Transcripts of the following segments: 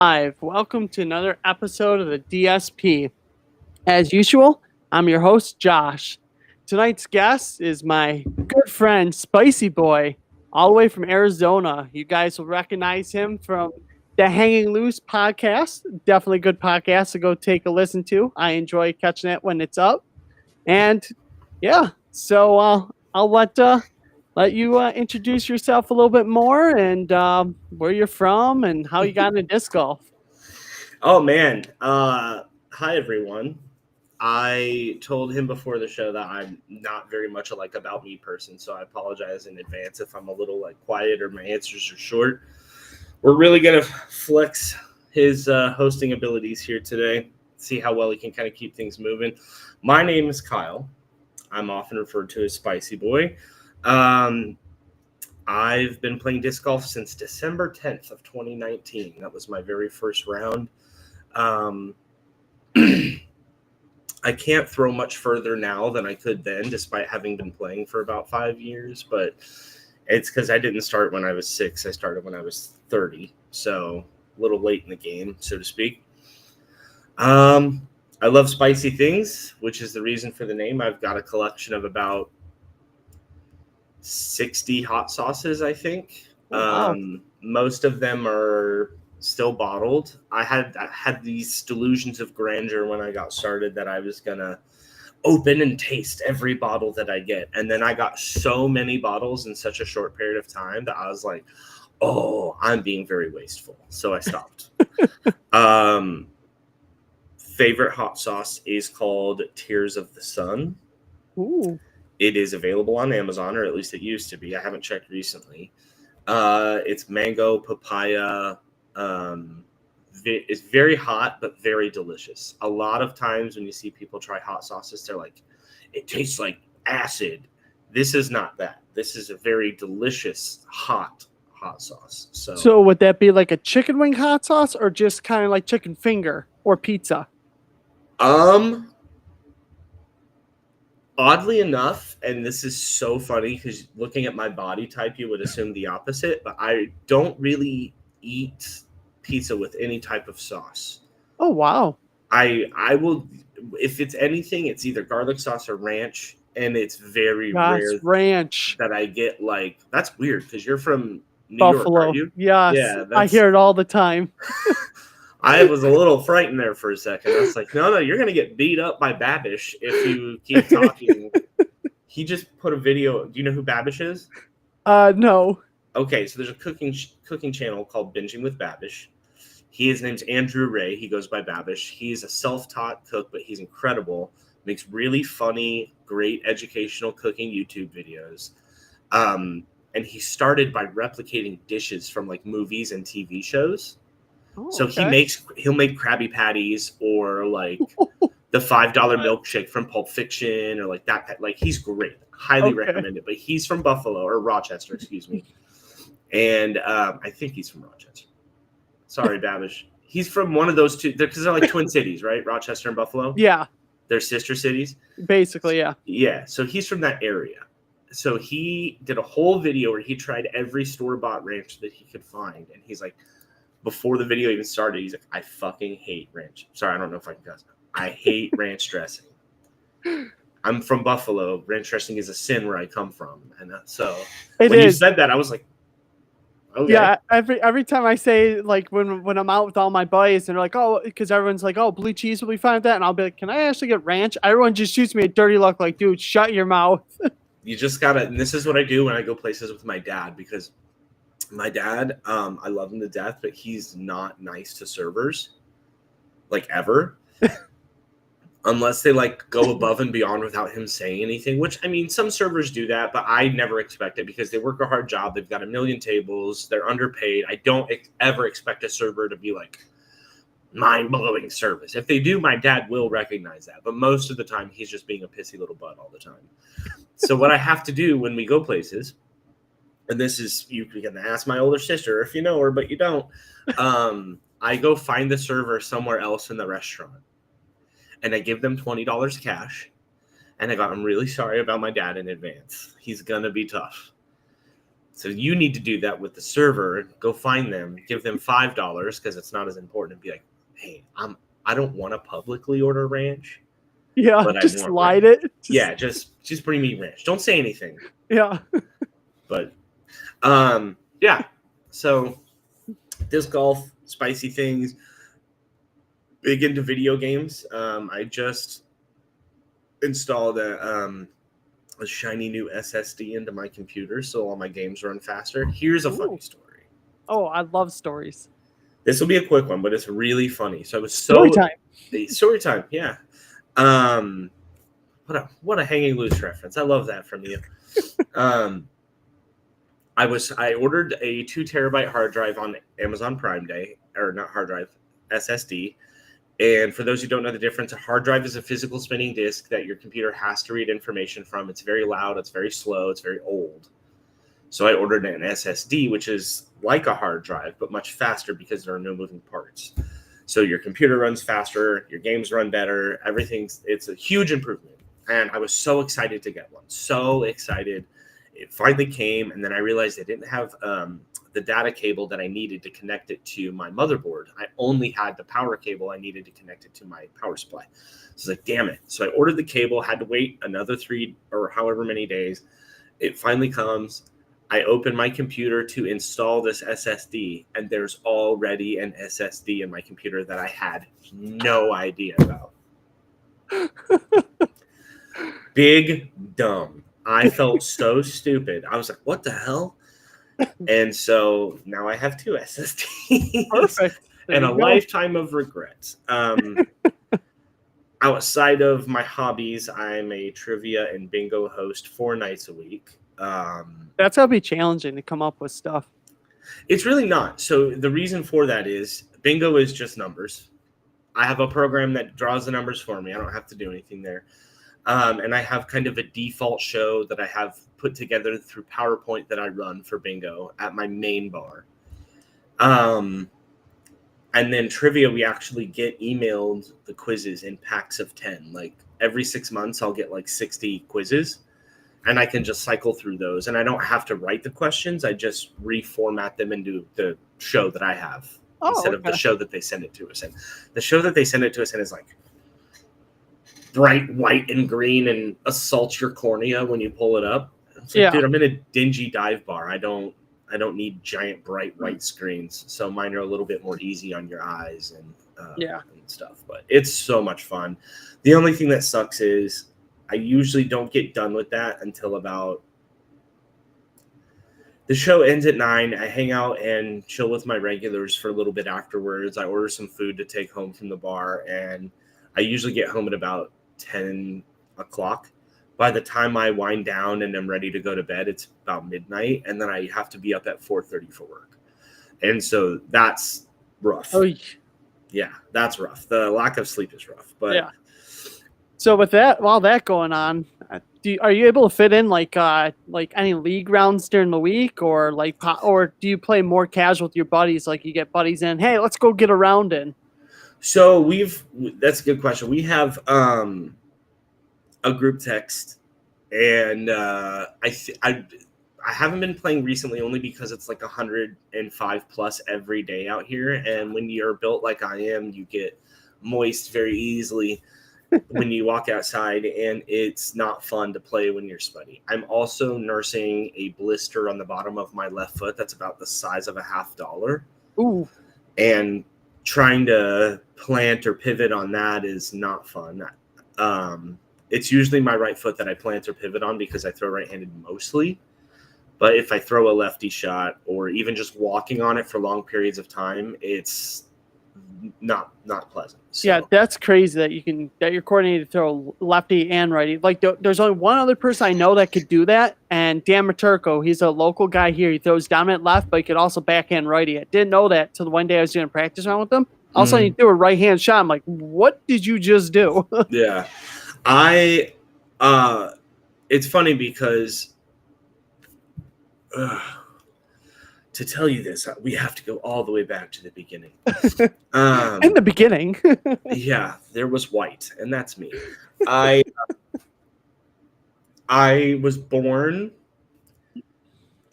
Live. Welcome to another episode of the DSP. As usual, I'm your host, Josh. Tonight's guest is my good friend, Spicy Boy, all the way from Arizona. You guys will recognize him from the Hanging Loose podcast. Definitely a good podcast to go take a listen to. I enjoy catching it when it's up. And yeah, so I'll let you introduce yourself a little bit more and where you're from and how you got into disc golf. Oh man. Hi everyone. I told him before the show that I'm not very much a about me person, so I apologize in advance if I'm a little quiet or my answers are short. We're really gonna flex his hosting abilities here today, see how well he can kind of keep things moving. My name is Kyle. I'm often referred to as Spicy Boy. I've been playing disc golf since December 10th of 2019. That was my very first round. I can't throw much further now than I could then, despite having been playing for about 5 years, but it's because I didn't start when I was 6. I started when I was 30, so a little late in the game, so to speak. I love spicy things, which is the reason for the name. I've got a collection of about 60 hot sauces, I think. Wow. Most of them are still bottled. I had these delusions of grandeur when I got started that I was gonna open and taste every bottle that I get, and then I got so many bottles in such a short period of time that I was like, oh, I'm being very wasteful, so I stopped. Favorite hot sauce is called Tears of the Sun. Ooh. It is available on Amazon, or at least it used to be. I haven't checked recently. It's mango, papaya. It's very hot, but very delicious. A lot of times when you see people try hot sauces, they're like, it tastes like acid. This is not that. This is a very delicious hot sauce. So would that be like a chicken wing hot sauce or just kind of like chicken finger or pizza? Oddly enough, and this is so funny because looking at my body type, you would assume the opposite, but I don't really eat pizza with any type of sauce. Oh, wow. I will, if it's anything, it's either garlic sauce or ranch, and it's very rare ranch that I get that's weird because you're from New Buffalo. York, are you? Yes, yeah, I hear it all the time. I was a little frightened there for a second. I was like, no, you're going to get beat up by Babish if you keep talking. He just put a video. Do you know who Babish is? No. Okay, so there's a cooking channel called Binging with Babish. His name's Andrew Ray. He goes by Babish. He's a self-taught cook, but he's incredible. Makes really funny, great educational cooking YouTube videos. And he started by replicating dishes from movies and TV shows. Oh, so okay. he'll make Krabby Patties or the $5 milkshake from Pulp Fiction or that. He's great. Highly recommend it. But he's from Buffalo or Rochester, excuse me. And I think he's from Rochester. Sorry, Babish. He's from one of those two because they're twin cities, right? Rochester and Buffalo. Yeah. They're sister cities. Basically, yeah. Yeah. So he's from that area. So he did a whole video where he tried every store-bought ranch that he could find. And he's like, before the video even started, he's like, I fucking hate ranch. Sorry, I don't know if I can cuss. I hate ranch dressing. I'm from Buffalo. Ranch dressing is a sin where I come from. And so you said that, I was like, okay. Yeah, every time I say when I'm out with all my buddies and they're like, oh, because everyone's like, oh, blue cheese will be fine with that, and I'll be like, can I actually get ranch? Everyone just shoots me a dirty look like, dude, shut your mouth. You just gotta, and this is what I do when I go places with my dad, because my dad, I love him to death, but he's not nice to servers, ever. Unless they go above and beyond without him saying anything, which, I mean, some servers do that, but I never expect it because they work a hard job. They've got a million tables. They're underpaid. I don't ever expect a server to be mind-blowing service. If they do, my dad will recognize that. But most of the time, he's just being a pissy little butt all the time. So what I have to do when we go places, and this is, you can ask my older sister if you know her, but you don't. I go find the server somewhere else in the restaurant. And I give them $20 cash. And I go, I'm really sorry about my dad in advance. He's going to be tough. So you need to do that with the server. Go find them, give them $5 because it's not as important, and be like, hey, I don't want to publicly order ranch, Yeah, but I just want slide ranch. it. Yeah, just bring me ranch. Don't say anything. Yeah. But yeah. So disc golf, spicy things, big into video games. I just installed a shiny new SSD into my computer so all my games run faster. Here's a funny story. Oh, I love stories. This will be a quick one, but it's really funny. So I was Story time. Story time, yeah. What a hanging loose reference. I love that from you. I ordered a 2 terabyte hard drive on Amazon Prime Day, or not hard drive, SSD. And for those who don't know the difference, a hard drive is a physical spinning disk that your computer has to read information from. It's very loud, it's very slow, it's very old. So I ordered an SSD, which is like a hard drive, but much faster because there are no moving parts. So your computer runs faster, your games run better, it's a huge improvement. And I was so excited to get one. So excited. It finally came, and then I realized I didn't have the data cable that I needed to connect it to my motherboard. I only had the power cable I needed to connect it to my power supply. So I was like, damn it. So I ordered the cable, had to wait another 3 or however many days. It finally comes. I open my computer to install this SSD, and there's already an SSD in my computer that I had no idea about. Big dumb. I felt so stupid. I was like, what the hell? And so now I have 2 SSDs. Perfect. And a lifetime of regrets. Outside of my hobbies, I'm a trivia and bingo host 4 nights a week. That's gotta be challenging to come up with stuff. It's really not. So the reason for that is bingo is just numbers. I have a program that draws the numbers for me. I don't have to do anything there. And I have kind of a default show that I have put together through PowerPoint that I run for bingo at my main bar. And then trivia, we actually get emailed the quizzes in packs of 10. Like every 6 months, I'll get like 60 quizzes, and I can just cycle through those. And I don't have to write the questions. I just reformat them into the show that I have instead of the show that they send it to us in. The show that they send it to us in is like bright white and green and assaults your cornea when you pull it up. It's like, dude, I'm in a dingy dive bar. I don't need giant bright white screens. So mine are a little bit more easy on your eyes and stuff. But it's so much fun. The only thing that sucks is I usually don't get done with that until about the show ends at 9. I hang out and chill with my regulars for a little bit afterwards. I order some food to take home from the bar, and I usually get home at about 10 o'clock. By the time I wind down and I'm ready to go to bed, it's about midnight, and then I have to be up at 4:30 for work. And so that's rough. Oh, yeah, that's rough. The lack of sleep is rough. But yeah. So with that, while that going on, are you able to fit in like any league rounds during the week, or do you play more casual with your buddies? Like you get buddies in, hey, let's go get a round in. So that's a good question. We have a group text, and I haven't been playing recently only because it's like 105 plus every day out here, and when you're built like I am, you get moist very easily when you walk outside, and it's not fun to play when you're sweaty. I'm also nursing a blister on the bottom of my left foot that's about the size of a $50. Ooh. And trying to plant or pivot on that is not fun. It's usually my right foot that I plant or pivot on because I throw right-handed mostly. But if I throw a lefty shot or even just walking on it for long periods of time, it's not pleasant. So. Yeah, that's crazy that you're coordinated to throw lefty and righty. Like there's only one other person I know that could do that, and Dan Maturko, he's a local guy here. He throws dominant left, but he could also backhand righty. I didn't know that till the one day I was doing a practice round with him. All of a sudden, he threw a right hand shot. I'm like, what did you just do? Yeah, it's funny because to tell you this, we have to go all the way back to the beginning. In the beginning. Yeah, there was white, and that's me. I was born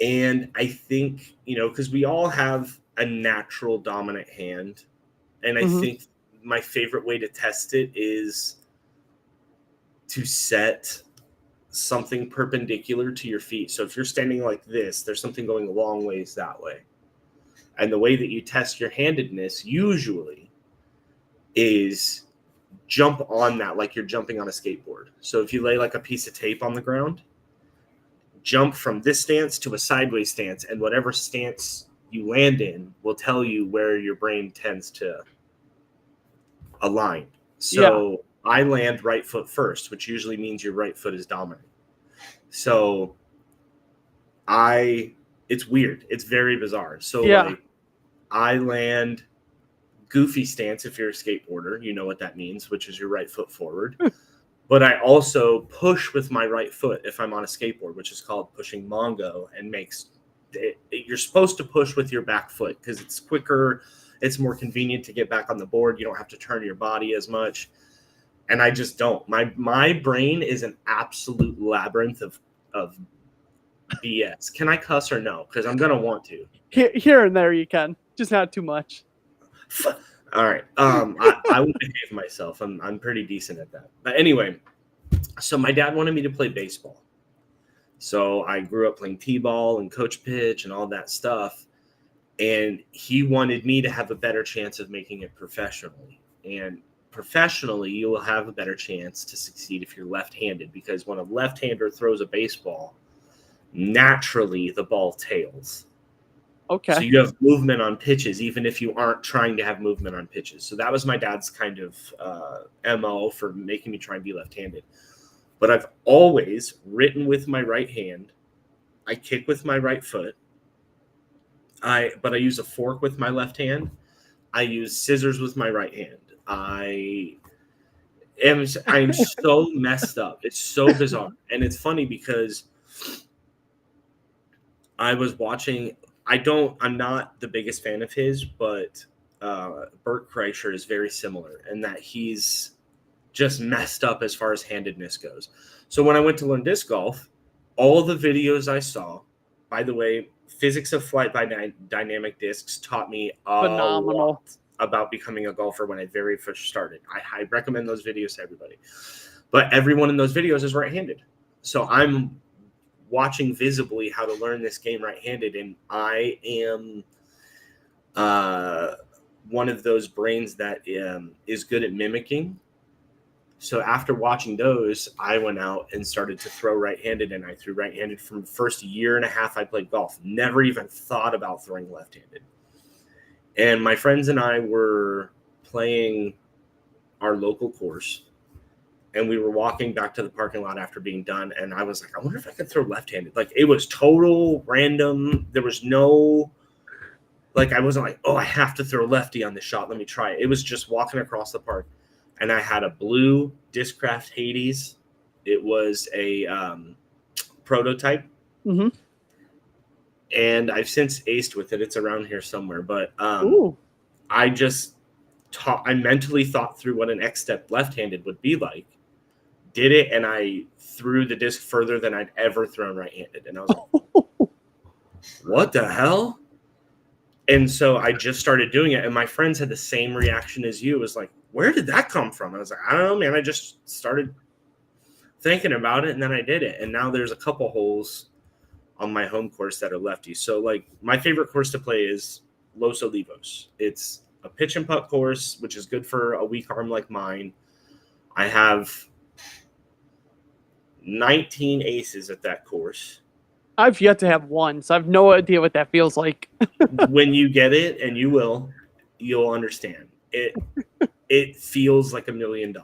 And I think, because we all have a natural dominant hand. And I think my favorite way to test it is to set something perpendicular to your feet. So if you're standing like this, there's something going a long ways that way. And the way that you test your handedness usually is jump on that like you're jumping on a skateboard. So if you lay like a piece of tape on the ground, jump from this stance to a sideways stance, and whatever stance you land in will tell you where your brain tends to align. So I land right foot first, which usually means your right foot is dominant. So it's weird. It's very bizarre. So like I land goofy stance if you're a skateboarder, you know what that means, which is your right foot forward. But I also push with my right foot if I'm on a skateboard, which is called pushing Mongo, and you're supposed to push with your back foot because it's quicker. It's more convenient to get back on the board. You don't have to turn your body as much. And I just don't. My brain is an absolute labyrinth of BS. Can I cuss or no? Because I'm going to want to. Here and there you can. Just not too much. All right. I will behave myself. I'm pretty decent at that. But anyway, so my dad wanted me to play baseball. So I grew up playing t-ball and coach pitch and all that stuff. And he wanted me to have a better chance of making it professionally. And professionally, you will have a better chance to succeed if you're left-handed, because when a left-hander throws a baseball, naturally the ball tails. Okay. So you have movement on pitches, even if you aren't trying to have movement on pitches. So that was my dad's kind of MO for making me try and be left-handed. But I've always written with my right hand. I kick with my right foot. But I use a fork with my left hand. I use scissors with my right hand. I'm so messed up. It's so bizarre. And it's funny because I was watching, I'm not the biggest fan of his, but Bert Kreischer is very similar in that he's just messed up as far as handedness goes. So when I went to learn disc golf, all the videos I saw, by the way, Physics of Flight by Dynamic Discs taught me Phenomenal. lot about becoming a golfer when I very first started. I recommend those videos to everybody. But everyone in those videos is right-handed. So I'm watching visibly how to learn this game right-handed, and I am one of those brains that is good at mimicking. So after watching those, I went out and started to throw right-handed, and I threw right-handed from the first year and a half I played golf. Never even thought about throwing left-handed. And my friends and I were playing our local course, and we were walking back to the parking lot after being done, and I was like, I wonder if I could throw left-handed. Like, it was total random. There was no, like, I wasn't like, oh, I have to throw lefty on this shot. Let me try it. It was just walking across the park. And I had a blue Discraft Hades. It was a prototype. Mm-hmm. And I've since aced with it. It's around here somewhere. But I mentally thought through what an X-step left-handed would be like. Did it, and I threw the disc further than I'd ever thrown right-handed. And I was like, what the hell? And so I just started doing it. And my friends had the same reaction as you. It was like, where did that come from? I was like, I don't know, man. I just started thinking about it, and then I did it. And now there's a couple holes on my home course that are lefty. So, like, my favorite course to play is Los Olivos. It's a pitch and putt course, which is good for a weak arm like mine. I have 19 aces at that course. I've yet to have one, so I have no idea what that feels like. When you get it, and you will, you'll understand. It feels like $1 million.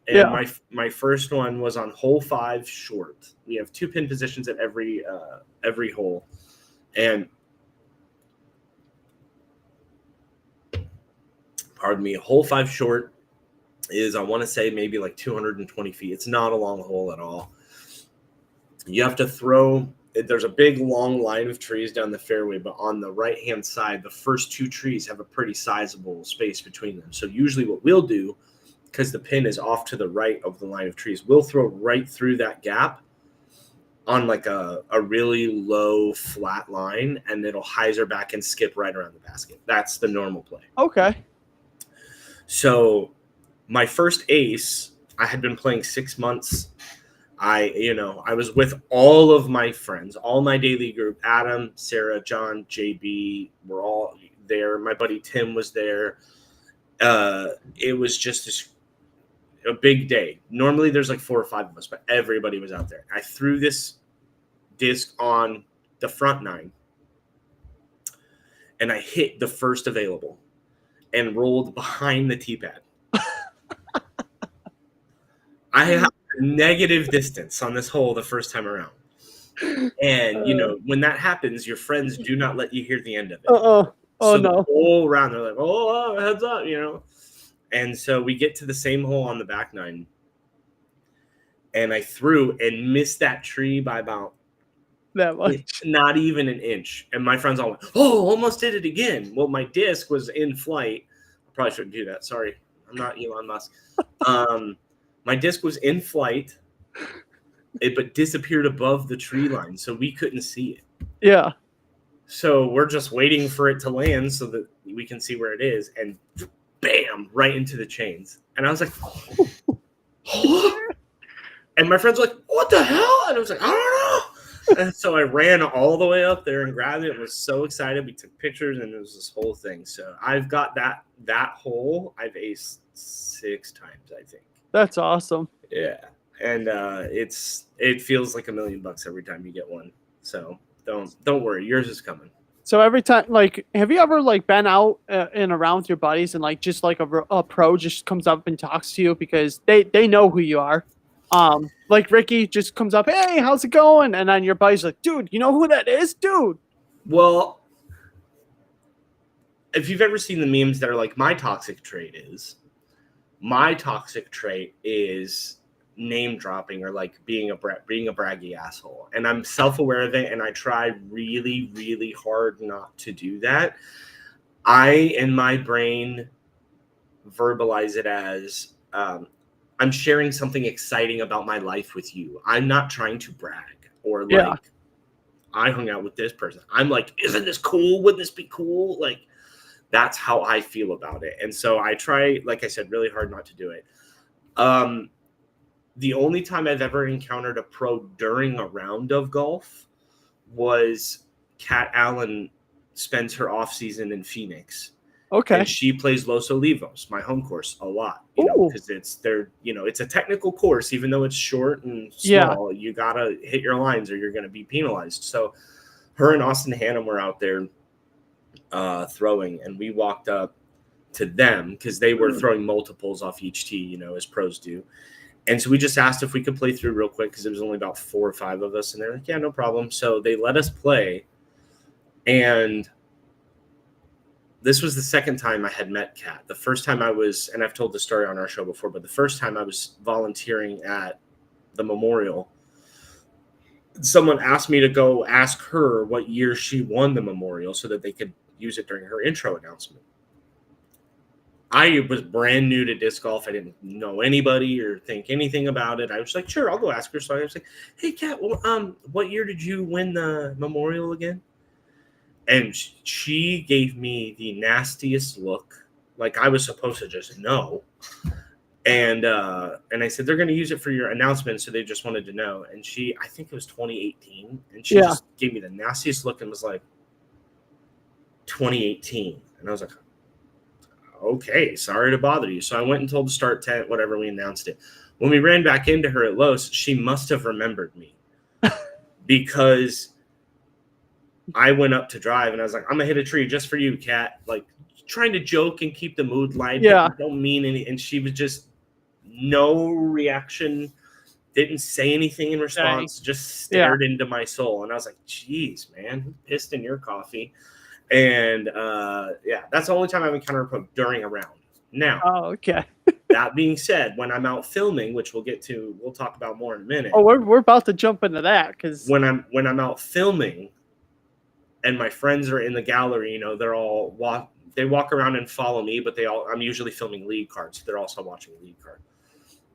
And my first one was on hole 5 short. We have 2 pin positions at every hole. And pardon me, hole 5 short is, I want to say, maybe like 220 feet. It's not a long hole at all. You have to throw, there's a big long line of trees down the fairway, but on the right-hand side, the first 2 trees have a pretty sizable space between them. So usually what we'll do, because the pin is off to the right of the line of trees, we'll throw right through that gap on like a really low flat line, and it'll hyzer back and skip right around the basket. That's the normal play. Okay. So my first ace, I had been playing 6 months. I was with all of my friends, all my daily group, Adam, Sarah, John, JB, were all there. My buddy Tim was there. It was just a big day. Normally there's like 4 or 5 of us, but everybody was out there. I threw this disc on the front 9 and I hit the first available and rolled behind the tee pad. I have a negative distance on this hole the first time around. And, when that happens, your friends do not let you hear the end of it. Oh, so no. The whole round, they're like, oh, heads up, And so we get to the same hole on the back 9. And I threw and missed that tree by about that much. Not even an inch. And my friends all went, oh, almost did it again. Well, my disc was in flight. I probably shouldn't do that. Sorry. I'm not Elon Musk. My disc was in flight, but disappeared above the tree line, so we couldn't see it. Yeah. So we're just waiting for it to land so that we can see where it is, and bam, right into the chains. And I was like, oh. And my friends were like, what the hell? And I was like, I don't know. And so I ran all the way up there and grabbed it. I was so excited. We took pictures, and it was this whole thing. So I've got that hole. I've aced 6 times, I think. That's awesome. Yeah. And it feels like $1 million every time you get one. So don't worry, yours is coming. So every time, like, have you ever like been out and around with your buddies and like just like a pro just comes up and talks to you because they know who you are? Like Ricky just comes up, hey, how's it going? And then your buddy's like, dude, you know who that is, dude? Well, if you've ever seen the memes that are like, my toxic trait is name dropping or like being a braggy asshole. And I'm self-aware of it, and I try really, really hard not to do that. I, in my brain, verbalize it as I'm sharing something exciting about my life with you. I'm not trying to brag or like I hung out with this person. I'm like, isn't this cool? Wouldn't this be cool? Like, that's how I feel about it. And so I try, like I said, really hard not to do it. The only time I've ever encountered a pro during a round of golf was Kat Allen spends her off season in Phoenix. Okay. And she plays Los Olivos, my home course, a lot, because it's a technical course, even though it's short and small, you got to hit your lines or you're going to be penalized. So her and Austin Hannum were out there throwing, and we walked up to them because they were throwing multiples off each tee, as pros do. And so we just asked if we could play through real quick because it was only about 4 or 5 of us. And they're like, yeah, no problem. So they let us play. And this was the second time I had met Kat. The first time I was, and I've told the story on our show before, but the first time I was volunteering at the memorial, someone asked me to go ask her what year she won the memorial so that they could use it during her intro announcement. I was brand new to disc golf. I didn't know anybody or think anything about it. I was like, sure, I'll go ask her. So I was like, hey, Kat, what year did you win the memorial again? And she gave me the nastiest look, like I was supposed to just know. And I said, they're going to use it for your announcement, so they just wanted to know. And I think it was 2018, and she just gave me the nastiest look and was like, 2018. And I was like, okay, sorry to bother you. So I went and told the start tent, whatever, we announced it. When we ran back into her at Los, she must have remembered me because I went up to drive and I was like, I'm going to hit a tree just for you, Kat. Like, trying to joke and keep the mood light. Yeah. Don't mean any. And she was just no reaction, didn't say anything in response, just stared into my soul. And I was like, geez, man, who pissed in your coffee? And that's the only time I've encountered a pro during a round. Now, okay. That being said, when I'm out filming, which we'll talk about more in a minute. Oh, we're about to jump into that because when I'm out filming, and my friends are in the gallery, they're all they walk around and follow me, but I'm usually filming lead cards. So they're also watching lead card.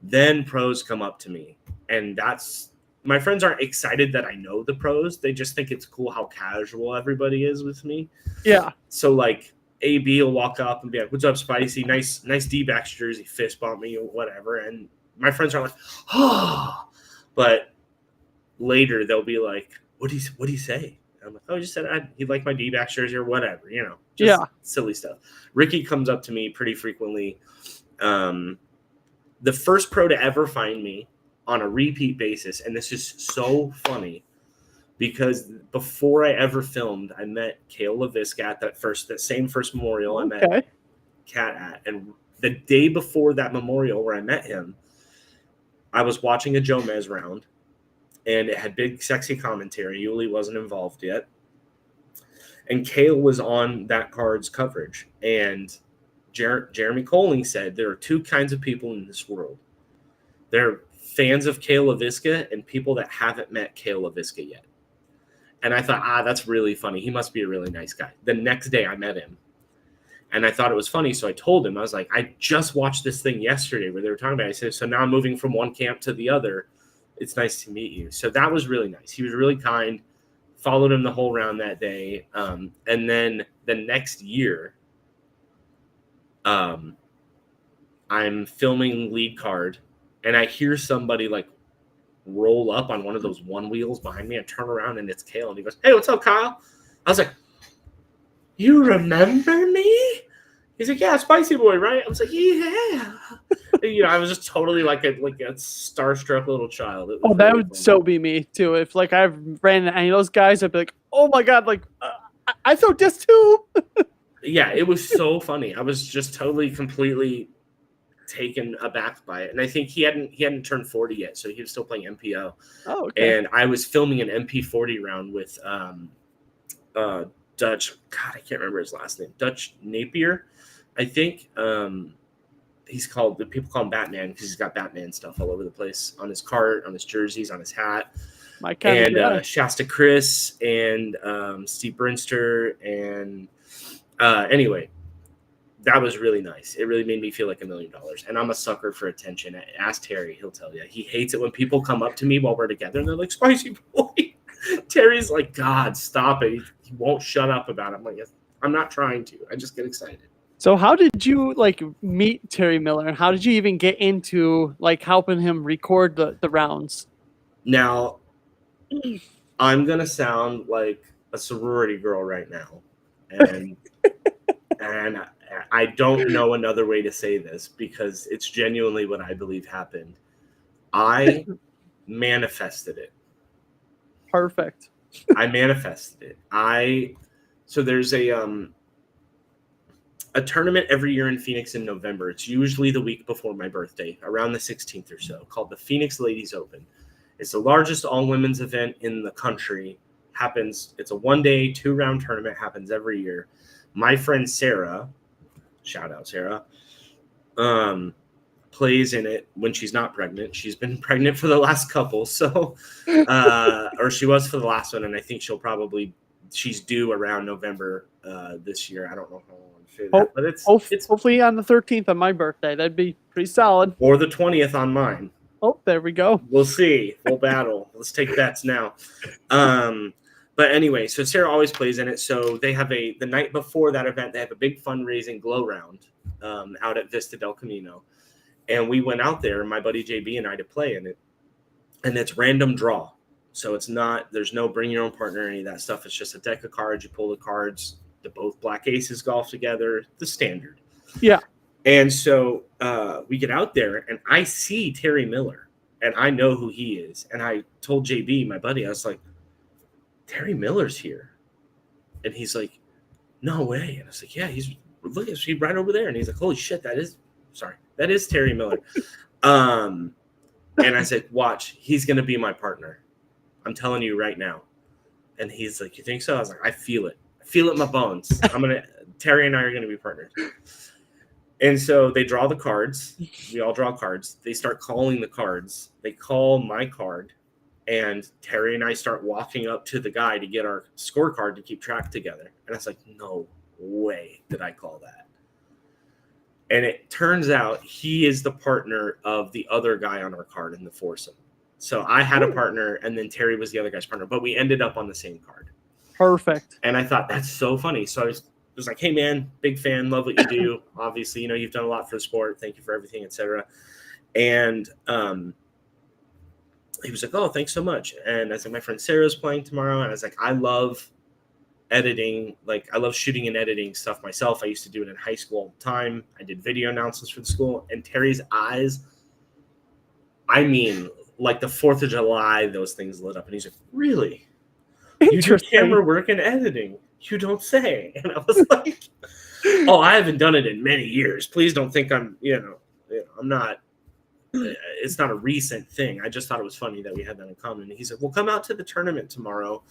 Then pros come up to me, and that's my friends aren't excited that I know the pros. They just think it's cool how casual everybody is with me. Yeah. So like AB will walk up and be like, "What's up, Spicy? Nice D-backs jersey, fist bump me or whatever." And my friends are like, "Oh," but later they'll be like, "What do you say?" And I'm like, "Oh, I just said he'd like my D-backs jersey or whatever, just silly stuff." Ricky comes up to me pretty frequently. The first pro to ever find me on a repeat basis, and this is so funny because before I ever filmed, I met Kale LaVisca at that same first memorial I met Kat at, and the day before that memorial where I met him, I was watching a Jomez round, and it had big sexy commentary. Yuli wasn't involved yet, and Kale was on that card's coverage, and Jeremy Colling said there are two kinds of people in this world. They're fans of Kale LaVisca and people that haven't met Kale LaVisca yet. And I thought, that's really funny. He must be a really nice guy. The next day I met him, and I thought it was funny. So I told him, I was like, I just watched this thing yesterday where they were talking about it. I said, so now I'm moving from one camp to the other. It's nice to meet you. So that was really nice. He was really kind. Followed him the whole round that day. And then the next year, I'm filming lead card, and I hear somebody like roll up on one of those one wheels behind me. I turn around and it's Kale, and he goes, "Hey, what's up, Kyle?" I was like, "You remember me?" He's like, "Yeah, Spicy Boy, right?" I was like, "Yeah." I was just totally like a starstruck little child. Oh, that would so be me too. If like I've ran into any of those guys, I'd be like, "Oh my god, like I throw disc too." Yeah, it was so funny. I was just totally, completely taken aback by it, and I think he hadn't turned 40 yet, so he was still playing MPO. Oh, okay. And I was filming an MP40 round with Dutch. God, I can't remember his last name. Dutch Napier, I think. People call him Batman because he's got Batman stuff all over the place on his cart, on his jerseys, on his hat. And Shasta Chris and Steve Brinster and anyway. That was really nice. It really made me feel like $1 million. And I'm a sucker for attention. Ask Terry. He'll tell you. He hates it when people come up to me while we're together and they're like, "Spicy Boy." Terry's like, "God, stop it." He won't shut up about it. I'm like, I'm not trying to. I just get excited. So how did you like meet Terry Miller, and how did you even get into like helping him record the rounds? Now, I'm going to sound like a sorority girl right now. And and I don't know another way to say this because it's genuinely what I believe happened. I manifested it. Perfect. I manifested it. So there's a tournament every year in Phoenix in November. It's usually the week before my birthday, around the 16th or so, called the Phoenix Ladies Open. It's the largest all-women's event in the country. It's a one-day, 2-round tournament, happens every year. My friend Sarah, shout out Sarah, plays in it when she's not pregnant. She's been pregnant for the last couple, so or she was for the last one, and I think she's due around November this year. I don't know how long I'm sure that, but it's hopefully on the 13th on my birthday. That'd be pretty solid. Or the 20th on mine. Oh, there we go. We'll see. We'll battle. Let's take bets now. But anyway, so Sarah always plays in it. So they have the night before that event, they have a big fundraising glow round out at Vista del Camino. And we went out there, my buddy JB and I, to play in it. And it's random draw. So there's no bring your own partner or any of that stuff. It's just a deck of cards. You pull the cards. The both black aces golf together. The standard. Yeah. And so we get out there and I see Terry Miller and I know who he is. And I told JB, my buddy, I was like, "Terry Miller's here." And he's like, "No way." And I was like, "Yeah, he's right over there." And he's like, "Holy shit, that is Terry Miller." And I said, "Watch, he's going to be my partner. I'm telling you right now." And he's like, "You think so?" I was like, "I feel it. I feel it in my bones. Terry and I are going to be partners." And so they draw the cards. We all draw cards. They start calling the cards. They call my card. And Terry and I start walking up to the guy to get our scorecard to keep track together. And I was like, "No way did I call that." And it turns out he is the partner of the other guy on our card in the foursome. So I had a partner, and then Terry was the other guy's partner, but we ended up on the same card. Perfect. And I thought, that's so funny. So I was like, hey, man, big fan, love what you do. Obviously, you've done a lot for the sport. Thank you for everything, etc. And he was like, oh, thanks so much. And I was like, my friend Sarah's playing tomorrow. And I was like, I love editing. Like, I love shooting and editing stuff myself. I used to do it in high school all the time. I did video announcements for the school. And Terry's eyes, I mean, like the 4th of July, those things lit up. And he's like, really? You do camera work and editing? You don't say. And I was like, oh, I haven't done it in many years. Please don't think I'm not. It's not a recent thing. I just thought it was funny that we had that in common. And he said, well, come out to the tournament tomorrow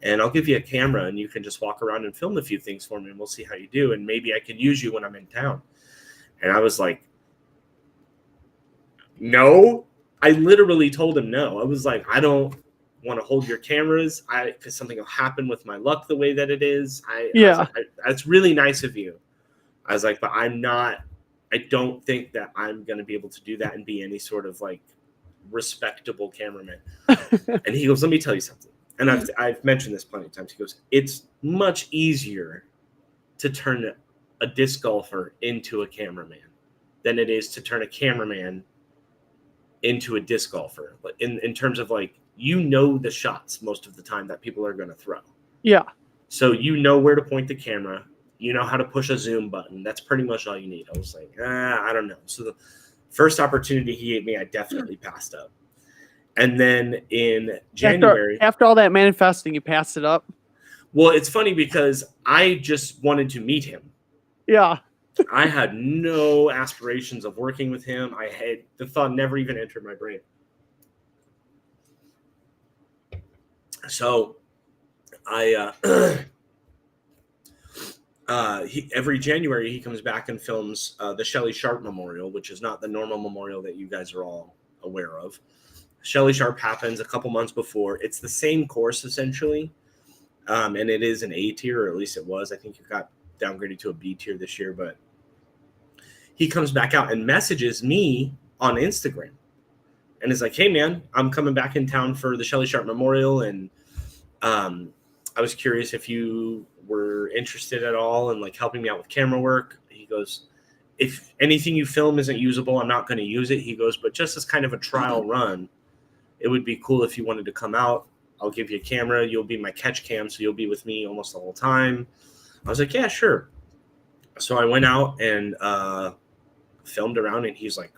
and I'll give you a camera and you can just walk around and film a few things for me and we'll see how you do. And maybe I can use you when I'm in town. And I was like, no. I literally told him no. I was like, I don't want to hold your cameras. Because something will happen with my luck the way that it is. I was like, that's really nice of you. I was like, but I don't think that I'm going to be able to do that and be any sort of like respectable cameraman. And he goes, let me tell you something. And I've mentioned this plenty of times. He goes, it's much easier to turn a disc golfer into a cameraman than it is to turn a cameraman into a disc golfer. In terms of like, the shots most of the time that people are going to throw. Yeah. So where to point the camera. You know how to push a zoom button. That's pretty much all you need. I was like, I don't know. So the first opportunity he gave me, I definitely passed up. And then in January... After all that manifesting, you passed it up? Well, it's funny because I just wanted to meet him. Yeah. I had no aspirations of working with him. The thought never even entered my brain. So every January he comes back and films the Shelly Sharp Memorial, which is not the normal memorial that you guys are all aware of. Shelly Sharp happens a couple months before. It's the same course essentially, and it is an A tier, or at least it was. I think it got downgraded to a B tier this year, but he comes back out and messages me on Instagram and is like, hey man, I'm coming back in town for the Shelly Sharp Memorial, and I was curious if you were interested at all in like helping me out with camera work. He goes, if anything you film isn't usable, I'm not going to use it. He goes, but just as kind of a trial run, it would be cool if you wanted to come out. I'll give you a camera. You'll be my catch cam, so you'll be with me almost the whole time. I was like, yeah, sure. So I went out and filmed around, and he's like,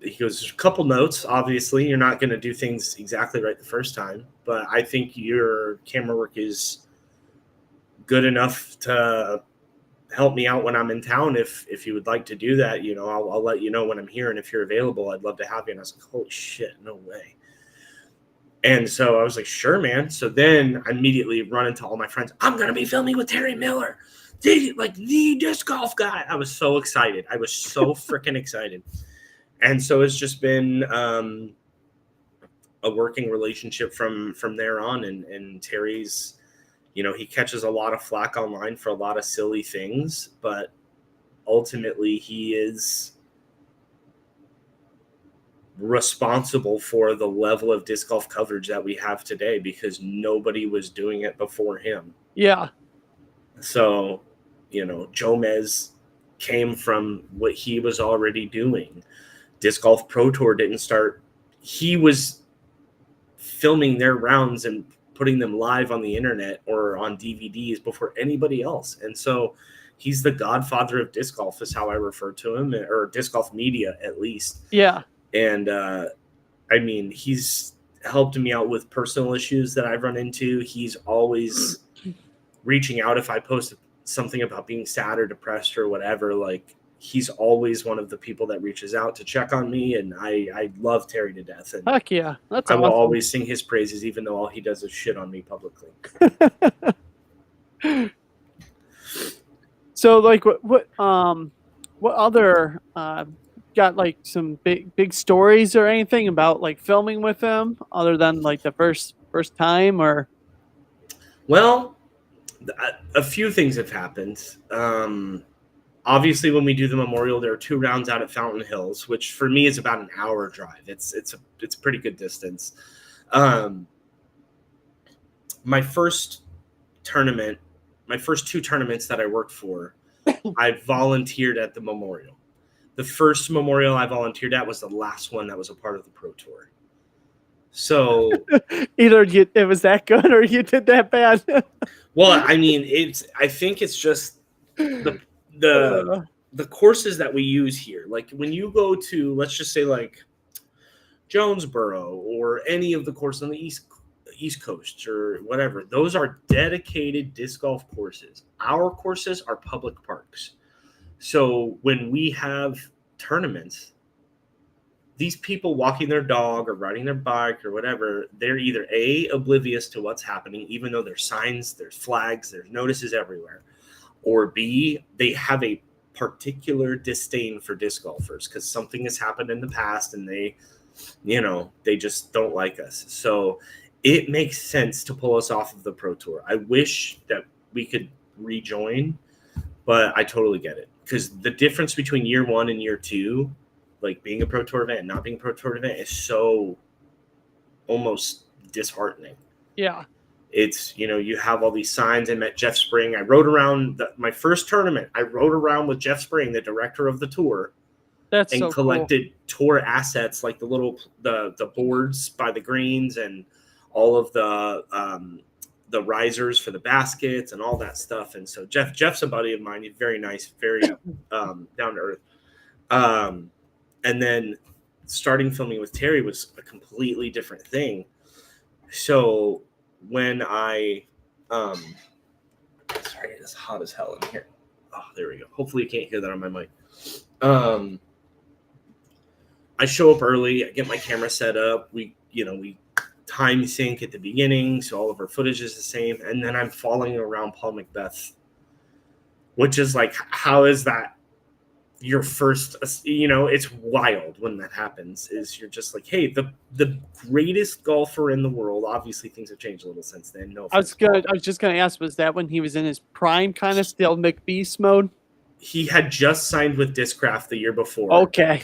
he goes, there's a couple notes. Obviously, you're not going to do things exactly right the first time, but I think your camera work is good enough to help me out when I'm in town. If you would like to do that, I'll let you know when I'm here. And if you're available, I'd love to have you. And I was like, holy shit, no way. And so I was like, sure, man. So then I immediately run into all my friends. I'm going to be filming with Terry Miller, the disc golf guy. I was so excited. I was so freaking excited. And so it's just been a working relationship from there on. And Terry's, he catches a lot of flack online for a lot of silly things, but ultimately he is responsible for the level of disc golf coverage that we have today because nobody was doing it before him. Yeah. So, Jomez came from what he was already doing. Disc Golf Pro Tour didn't start. He was filming their rounds and putting them live on the internet or on DVDs before anybody else. And so he's the godfather of disc golf is how I refer to him, or disc golf media at least. Yeah. And he's helped me out with personal issues that I've run into. He's always reaching out if I post something about being sad or depressed or whatever. Like, he's always one of the people that reaches out to check on me, and I love Terry to death. And heck yeah, that's awesome. I will always sing his praises, even though all he does is shit on me publicly. So, like, what other got like some big stories or anything about like filming with him other than like the first time? Or well, a few things have happened. Obviously, when we do the memorial, there are 2 rounds out at Fountain Hills, which for me is about an hour drive. It's a pretty good distance. My first 2 tournaments that I worked for, I volunteered at the memorial. The first memorial I volunteered at was the last one that was a part of the Pro Tour. So either it was that good or you did that bad. well, I mean, I think it's just the courses that we use here. Like when you go to, let's just say like Jonesboro or any of the courses on the East Coast or whatever, those are dedicated disc golf courses. Our courses are public parks. So when we have tournaments, these people walking their dog or riding their bike or whatever, they're either A, oblivious to what's happening, even though there's signs, there's flags, there's notices everywhere, or B, they have a particular disdain for disc golfers because something has happened in the past and they just don't like us. So it makes sense to pull us off of the Pro Tour. I wish that we could rejoin, but I totally get it. Because the difference between year 1 and year 2, like being a Pro Tour event and not being a Pro Tour event, is so almost disheartening. Yeah. It's, you have all these signs. I met Jeff Spring. I rode around my first tournament. I rode around with Jeff Spring, the director of the tour. That's and so collected cool. tour assets like the boards by the greens and all of the risers for the baskets and all that stuff. And so Jeff's a buddy of mine. He's very nice, very down to earth. And then starting filming with Terry was a completely different thing. So when I sorry, it's hot as hell in here. Oh, there we go. Hopefully you can't hear that on my mic. I show up early. I get my camera set up. We time sync at the beginning, so all of our footage is the same. And then I'm following around Paul Macbeth, which is like, how is that your first? It's wild when that happens. Is you're just like, hey, the greatest golfer in the world. Obviously, things have changed a little since then. No, I was just gonna ask, was that when he was in his prime, kind of still McBeast mode? He had just signed with Discraft the year before. Okay.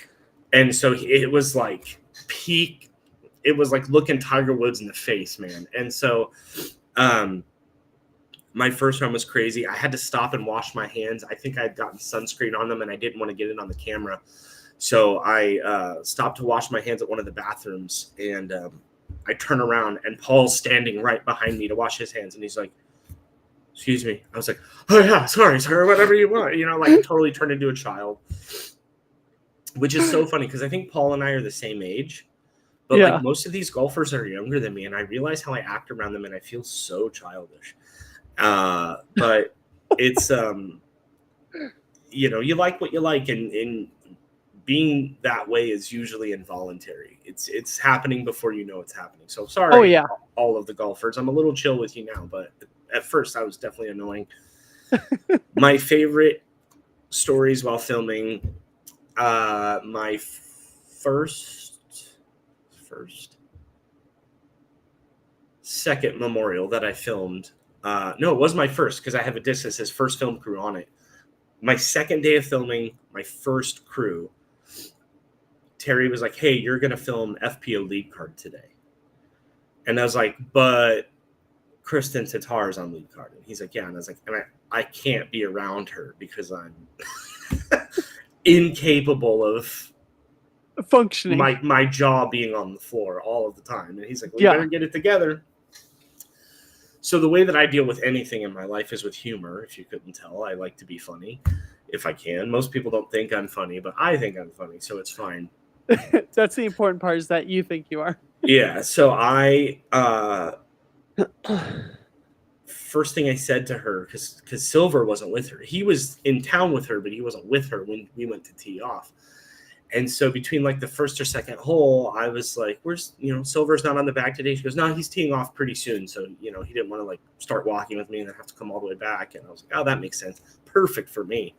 And so it was like peak. It was like looking Tiger Woods in the face, man. And so my first run was crazy. I had to stop and wash my hands. I think I had gotten sunscreen on them and I didn't want to get it on the camera. So I stopped to wash my hands at one of the bathrooms. And I turn around and Paul's standing right behind me to wash his hands. And he's like, excuse me. I was like, oh, yeah, sorry, sir, whatever you want. Like totally turned into a child. Which is so funny because I think Paul and I are the same age. But like most of these golfers are younger than me, and I realize how I act around them, and I feel so childish. But it's you like what you like, and being that way is usually involuntary. It's happening before you know it's happening. So sorry, oh, yeah. all of the golfers. I'm a little chill with you now, but at first I was definitely annoying. My favorite stories while filming, my second memorial that I filmed. No, it was my first because I have a disc that says first film crew on it. My second day of filming, my first crew, Terry was like, hey, you're going to film FPO lead card today. And I was like, but Kristen Tatar is on lead card. And he's like, yeah. And I was like, and I can't be around her because I'm incapable of functioning, my jaw being on the floor all of the time. And he's like, well, you better get it together. So the way that I deal with anything in my life is with humor. If you couldn't tell, I like to be funny if I can. Most people don't think I'm funny, but I think I'm funny, so it's fine. That's the important part, is that you think you are. Yeah. So I first thing I said to her, because Silver wasn't with her. He was in town with her, but he wasn't with her when we went to tee off. And so between like the first or second hole, I was like, where's, Silver's not on the back today. She goes, no, he's teeing off pretty soon. So, he didn't want to like start walking with me and then have to come all the way back. And I was like, oh, that makes sense. Perfect for me.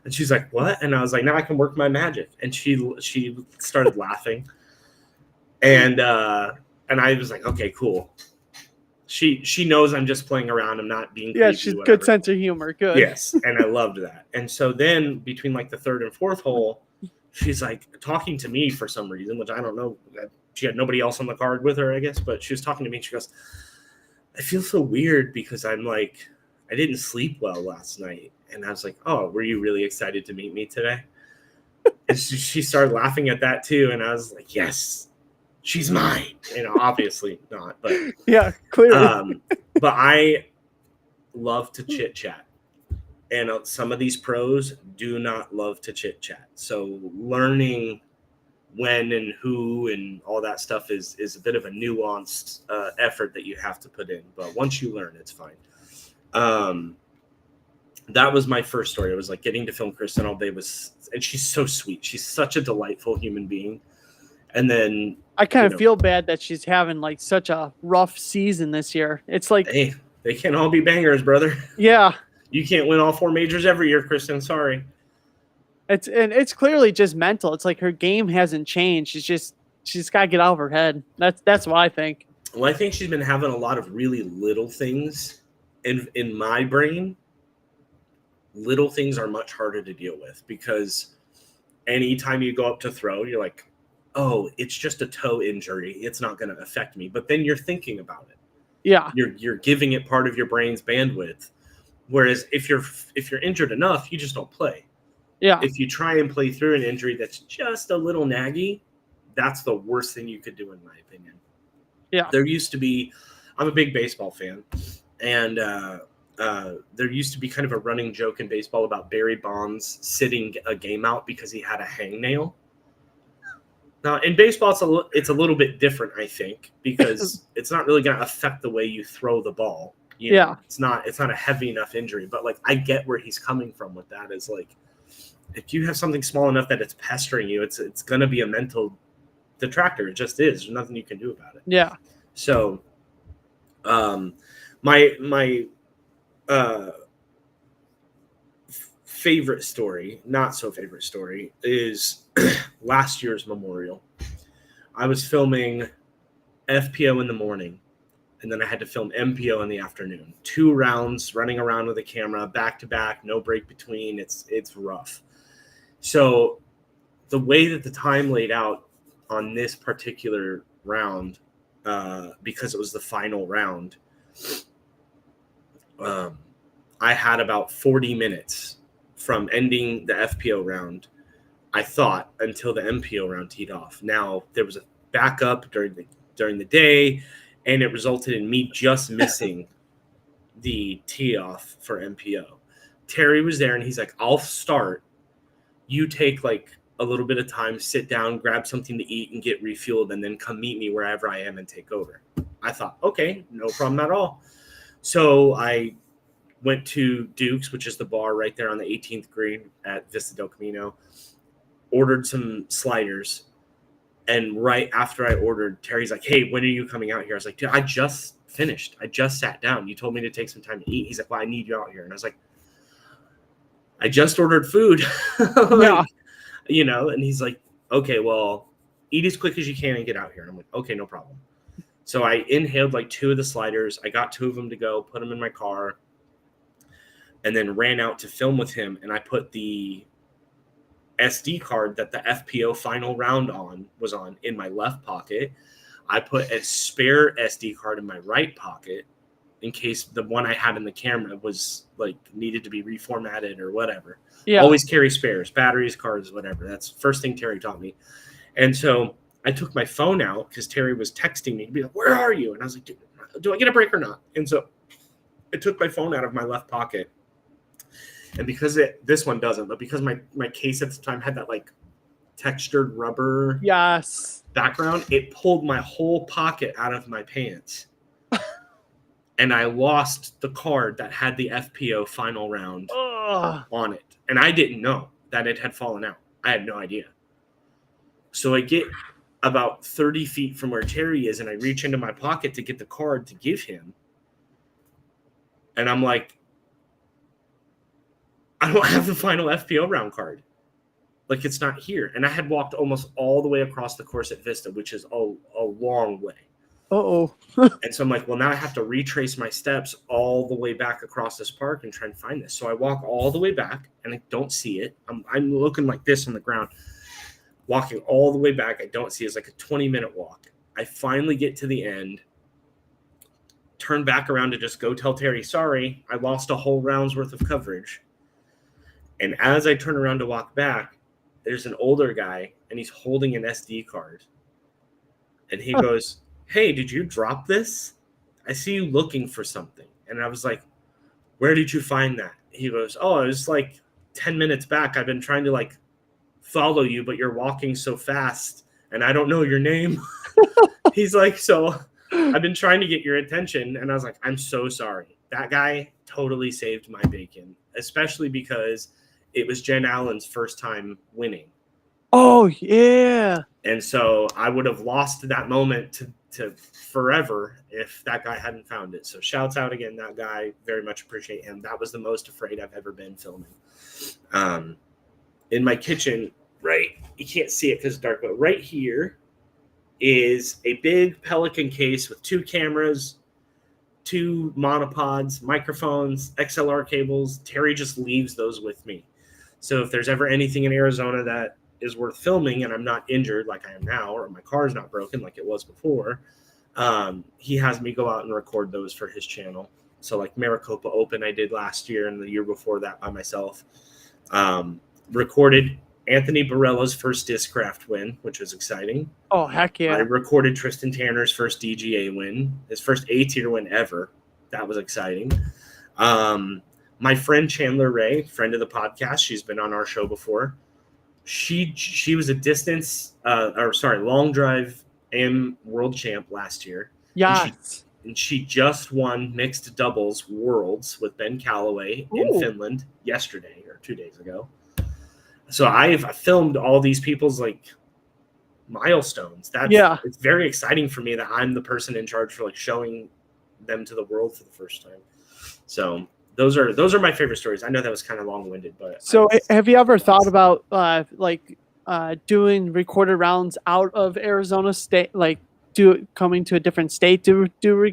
And she's like, what? And I was like, now I can work my magic. And she started laughing. And I was like, okay, cool. She knows I'm just playing around. I'm not being Yeah, creepy, she's whatever. good sense of humor. Good. Yes, and I loved that. And so then between like the third and fourth hole, she's like talking to me for some reason, which I don't know. She had nobody else on the card with her, I guess, but she was talking to me. And she goes, I feel so weird because I'm like, I didn't sleep well last night. And I was like, oh, were you really excited to meet me today? And she started laughing at that too. And I was like, yes, she's mine. Obviously not, but yeah, clearly. but I love to chit chat. And some of these pros do not love to chit chat. So learning when and who and all that stuff is a bit of a nuanced effort that you have to put in. But once you learn, it's fine. That was my first story. It was like getting to film Kristen all day and she's so sweet. She's such a delightful human being. And then I kind of feel bad that she's having like such a rough season this year. It's like, hey, they can't all be bangers, brother. Yeah. You can't win all 4 majors every year, Kristen. Sorry. It's clearly just mental. It's like her game hasn't changed. She's got to get out of her head. That's what I think. Well, I think she's been having a lot of really little things in my brain. Little things are much harder to deal with because anytime you go up to throw, you're like, oh, it's just a toe injury. It's not going to affect me. But then you're thinking about it. Yeah. You're giving it part of your brain's bandwidth. Whereas if you're injured enough, you just don't play. Yeah. If you try and play through an injury that's just a little naggy, that's the worst thing you could do, in my opinion. Yeah. There used to be, I'm a big baseball fan, and there used to be kind of a running joke in baseball about Barry Bonds sitting a game out because he had a hangnail. Now, in baseball, it's a little bit different, I think, because it's not really going to affect the way you throw the ball. You know, it's not a heavy enough injury, but like I get where he's coming from with that. Is like if you have something small enough that it's pestering you, it's going to be a mental detractor. It just is. There's nothing you can do about it. Yeah. So, my favorite story, not so favorite story, is last year's Memorial. I was filming FPO in the morning, and then I had to film MPO in the afternoon. 2 rounds running around with a camera, back to back, no break between. It's rough. So the way that the time laid out on this particular round, because it was the final round, I had about 40 minutes from ending the FPO round, I thought, until the MPO round teed off. Now, there was a backup during the day, and it resulted in me just missing the tee off for MPO. Terry was there, and he's like, I'll start. You take like a little bit of time, sit down, grab something to eat, and get refueled, and then come meet me wherever I am and take over. I thought, okay, no problem at all. So I went to Duke's, which is the bar right there on the 18th green at Vista del Camino, ordered some sliders. And right after I ordered, Terry's like, hey, when are you coming out here? I was like, dude, I just finished. I just sat down. You told me to take some time to eat. He's like, well, I need you out here. And I was like, I just ordered food. Yeah. You know, and he's like, okay, well, eat as quick as you can and get out here. And I'm like, okay, no problem. So I inhaled like 2 of the sliders. I got 2 of them to go, put them in my car, and then ran out to film with him. And I put the SD card that the FPO final round was on in my left pocket. I put a spare SD card in my right pocket in case the one I had in the camera was like needed to be reformatted or whatever. Yeah. Always carry spares, batteries, cards, whatever. That's the first thing Terry taught me. And so I took my phone out because Terry was texting me. He'd be like, where are you? And I was like, do I get a break or not? And so I took my phone out of my left pocket. And because this one doesn't, but because my case at the time had that like textured rubber background, it pulled my whole pocket out of my pants. And I lost the card that had the FPO final round on it. And I didn't know that it had fallen out. I had no idea. So I get about 30 feet from where Terry is, and I reach into my pocket to get the card to give him. And I'm like, I don't have the final FPO round card. Like, it's not here. And I had walked almost all the way across the course at Vista, which is a long way. Uh-oh. And so I'm like, well, now I have to retrace my steps all the way back across this park and try and find this. So I walk all the way back and I don't see it. I'm looking like this on the ground, walking all the way back. I don't see it. It's like a 20-minute walk. I finally get to the end, turn back around to just go tell Terry, sorry, I lost a whole round's worth of coverage. And as I turn around to walk back, there's an older guy and he's holding an SD card. And he goes, hey, did you drop this? I see you looking for something. And I was like, where did you find that? He goes, oh, I was like 10 minutes back. I've been trying to like follow you, but you're walking so fast and I don't know your name. He's like, so I've been trying to get your attention. And I was like, I'm so sorry. That guy totally saved my bacon, especially because it was Jen Allen's first time winning. Oh, yeah. And so I would have lost that moment to forever if that guy hadn't found it. So shouts out again, that guy. Very much appreciate him. That was the most afraid I've ever been filming. In my kitchen, right, you can't see it because it's dark, but right here is a big Pelican case with 2 cameras, 2 monopods, microphones, XLR cables. Terry just leaves those with me. So if there's ever anything in Arizona that is worth filming and I'm not injured like I am now, or my car's not broken like it was before, he has me go out and record those for his channel. So like Maricopa Open I did last year and the year before that by myself. Recorded Anthony Barella's first Discraft win, which was exciting. Oh, heck yeah. I recorded Tristan Tanner's first DGA win, his first A-tier win ever. That was exciting. My friend Chandler Ray, friend of the podcast, she's been on our show before. She was a long drive AM world champ last year. Yes. And she just won mixed doubles worlds with Ben Calloway in Finland yesterday or 2 days ago. So I've filmed all these people's like milestones. It's very exciting for me that I'm the person in charge for like showing them to the world for the first time. So those are my favorite stories. I know that was kind of long-winded, but so have you ever thought about doing recorded rounds out of Arizona state, like coming to a different state to do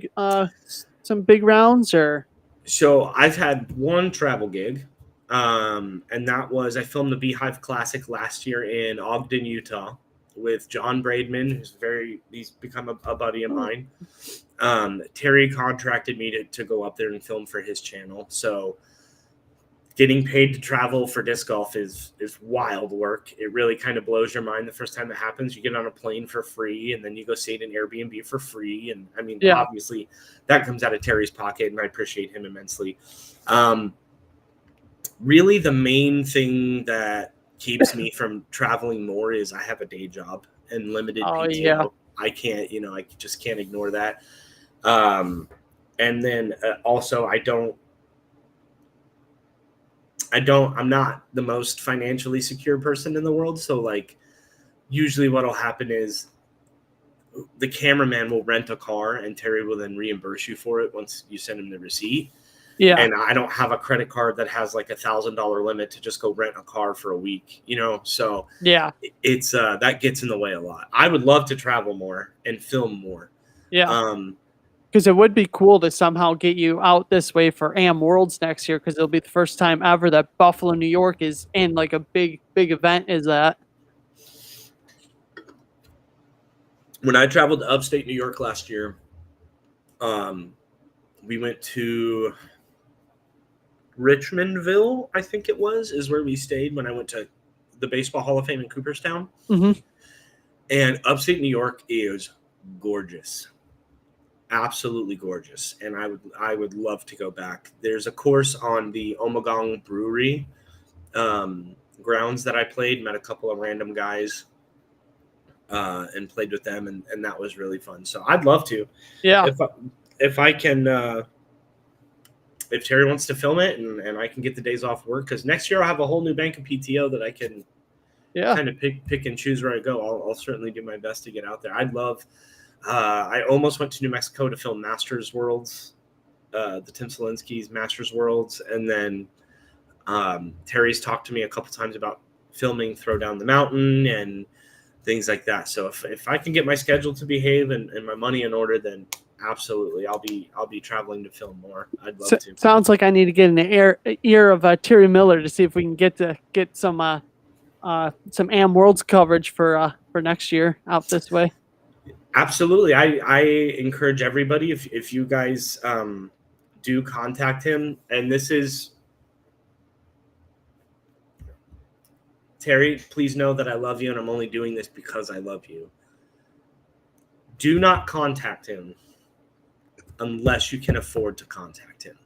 some big rounds? Or so I've had one travel gig, and that was I filmed the Beehive Classic last year in Ogden, Utah, with John Braidman, he's become a buddy of mine. Terry contracted me to go up there and film for his channel. So getting paid to travel for disc golf is wild work. It really kind of blows your mind the first time it happens. You get on a plane for free and then you go stay in an Airbnb for free. And I mean, obviously that comes out of Terry's pocket and I appreciate him immensely. Really the main thing that keeps me from traveling more is I have a day job and limited PTO. Yeah. I can't, I just can't ignore that. And then also I'm not the most financially secure person in the world. So like usually what'll happen is the cameraman will rent a car and Terry will then reimburse you for it once you send him the receipt. Yeah. And I don't have a credit card that has like $1,000 limit to just go rent a car for a week, So yeah, it's that gets in the way a lot. I would love to travel more and film more. Yeah. Because it would be cool to somehow get you out this way for AM Worlds next year, because it'll be the first time ever that Buffalo, New York is in like a big event. Is that when I traveled to upstate New York last year, we went to Richmondville, I think it is where we stayed when I went to the Baseball Hall of Fame in Cooperstown. Mm-hmm. And upstate New York is gorgeous. Absolutely gorgeous. And I would love to go back. There's a course on the Omagong Brewery grounds that I played, met a couple of random guys and played with them, and that was really fun. So I'd love to. Yeah. If I can if Terry wants to film it and I can get the days off work, because next year I'll have a whole new bank of PTO that I can kind of pick and choose where I go. I'll certainly do my best to get out there. I'd love I almost went to New Mexico to film Masters Worlds, the Tim Selinsky's Masters Worlds, and then Terry's talked to me a couple times about filming Throw Down the Mountain, and things like that. So if I can get my schedule to behave and my money in order, then absolutely I'll be traveling to film more. I'd love to. Sounds like I need to get in the ear of Terry Miller to see if we can get some Am Worlds coverage for next year out this way. Absolutely. I encourage everybody, if you guys do contact him, and this is Terry, please know that I love you and I'm only doing this because I love you. Do not contact him unless you can afford to contact him.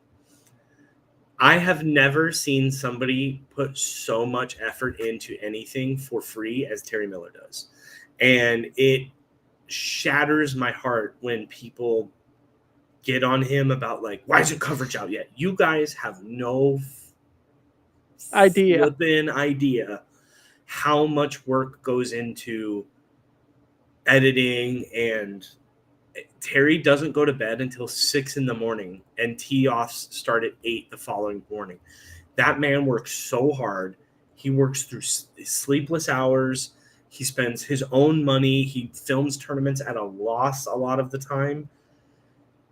I have never seen somebody put so much effort into anything for free as Terry Miller does. And it shatters my heart when people get on him about like, why isn't coverage out yet? You guys have no idea how much work goes into editing, and Terry doesn't go to bed until 6 a.m. and tee-offs start at 8 the following morning. That man works so hard. He works through sleepless hours. He spends his own money. He films tournaments at a loss a lot of the time.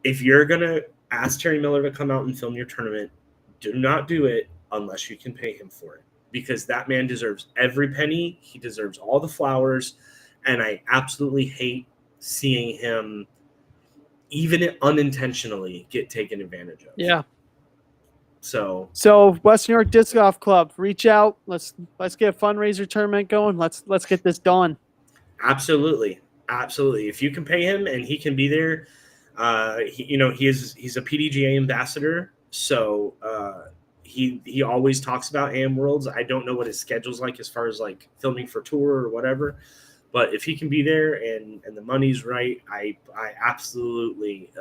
If you're going to ask Terry Miller to come out and film your tournament, do not do it unless you can pay him for it, because that man deserves every penny. He deserves all the flowers, and I absolutely hate seeing him, even unintentionally, get taken advantage of. Yeah. So Western New York Disc Golf Club, reach out. Let's get a fundraiser tournament going. Let's get this done. Absolutely. If you can pay him and he can be there, he's a PDGA ambassador, so he always talks about Am Worlds. I don't know what his schedule's like as far as like filming for tour or whatever, but if he can be there and the money's right, I absolutely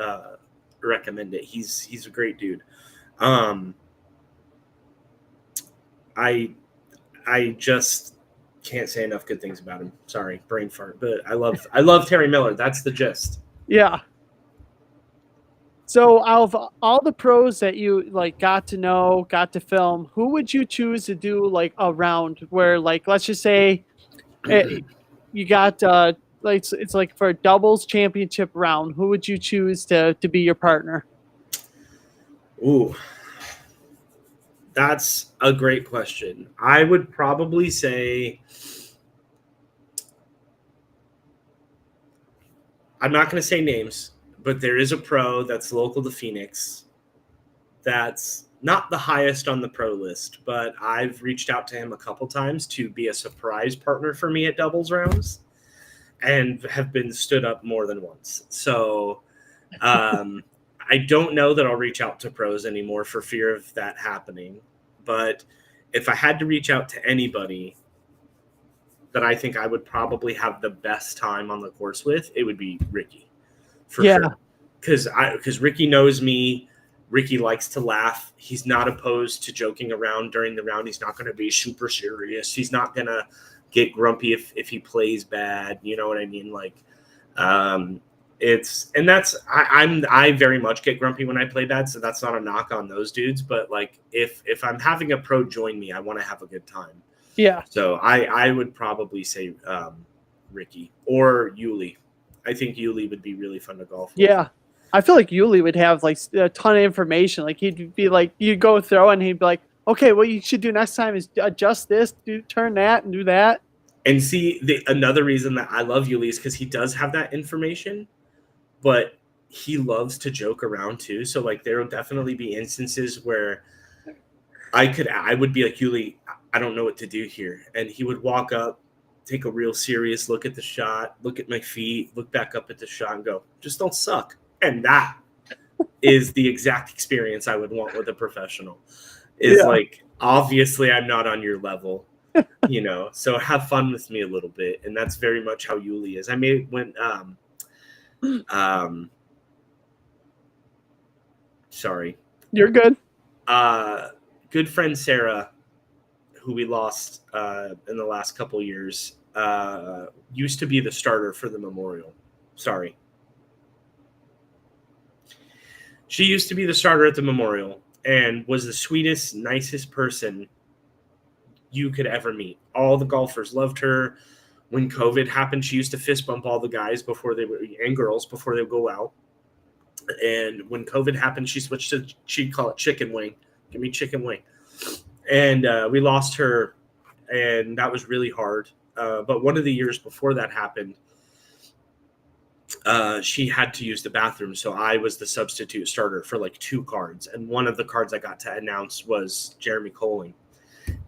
recommend it. He's a great dude. I just can't say enough good things about him. Sorry, brain fart, but I love Terry Miller. That's the gist. Yeah. So out of all the pros that you like got to film, who would you choose to do like a round where, like, let's just say you got like it's like for a doubles championship round, who would you choose to be your partner? Ooh, that's a great question. I would probably say, I'm not going to say names, but there is a pro that's local to Phoenix that's not the highest on the pro list, but I've reached out to him a couple times to be a surprise partner for me at doubles rounds and have been stood up more than once. So I don't know that I'll reach out to pros anymore for fear of that happening. But if I had to reach out to anybody that I think I would probably have the best time on the course with, it would be Ricky. For sure. Because Ricky knows me. Ricky likes to laugh. He's not opposed to joking around during the round. He's not going to be super serious. He's not going to get grumpy if he plays bad. You know what I mean? Like, I very much get grumpy when I play bad, so that's not a knock on those dudes. But like, if I'm having a pro join me, I want to have a good time. Yeah. So I would probably say Ricky or Yuli. I think Yuli would be really fun to golf with. Yeah. I feel like Yuli would have like a ton of information. Like he'd be like, you'd go throw and he'd be like, okay, what you should do next time is adjust this, turn that, and do that. And see, another reason that I love Yuli is because he does have that information, but he loves to joke around too. So like, there will definitely be instances where I would be like, Yuli, I don't know what to do here. And he would walk up, take a real serious look at the shot, look at my feet, look back up at the shot and go, just don't suck. And that is the exact experience I would want with a professional. Like, obviously I'm not on your level, so have fun with me a little bit. And that's very much how Yuli is. I may when sorry. You're good. Good friend Sarah, who we lost in the last couple years, used to be the starter for the Memorial. Sorry. She used to be the starter at the Memorial and was the sweetest, nicest person you could ever meet. All the golfers loved her. When COVID happened, she used to fist bump all the guys and girls before they would go out. And when COVID happened, she switched to, she'd call it chicken wing. Give me chicken wing. And we lost her, and that was really hard. But one of the years before that happened, she had to use the bathroom. So I was the substitute starter for like 2 cards. And one of the cards I got to announce was Jeremy Colling.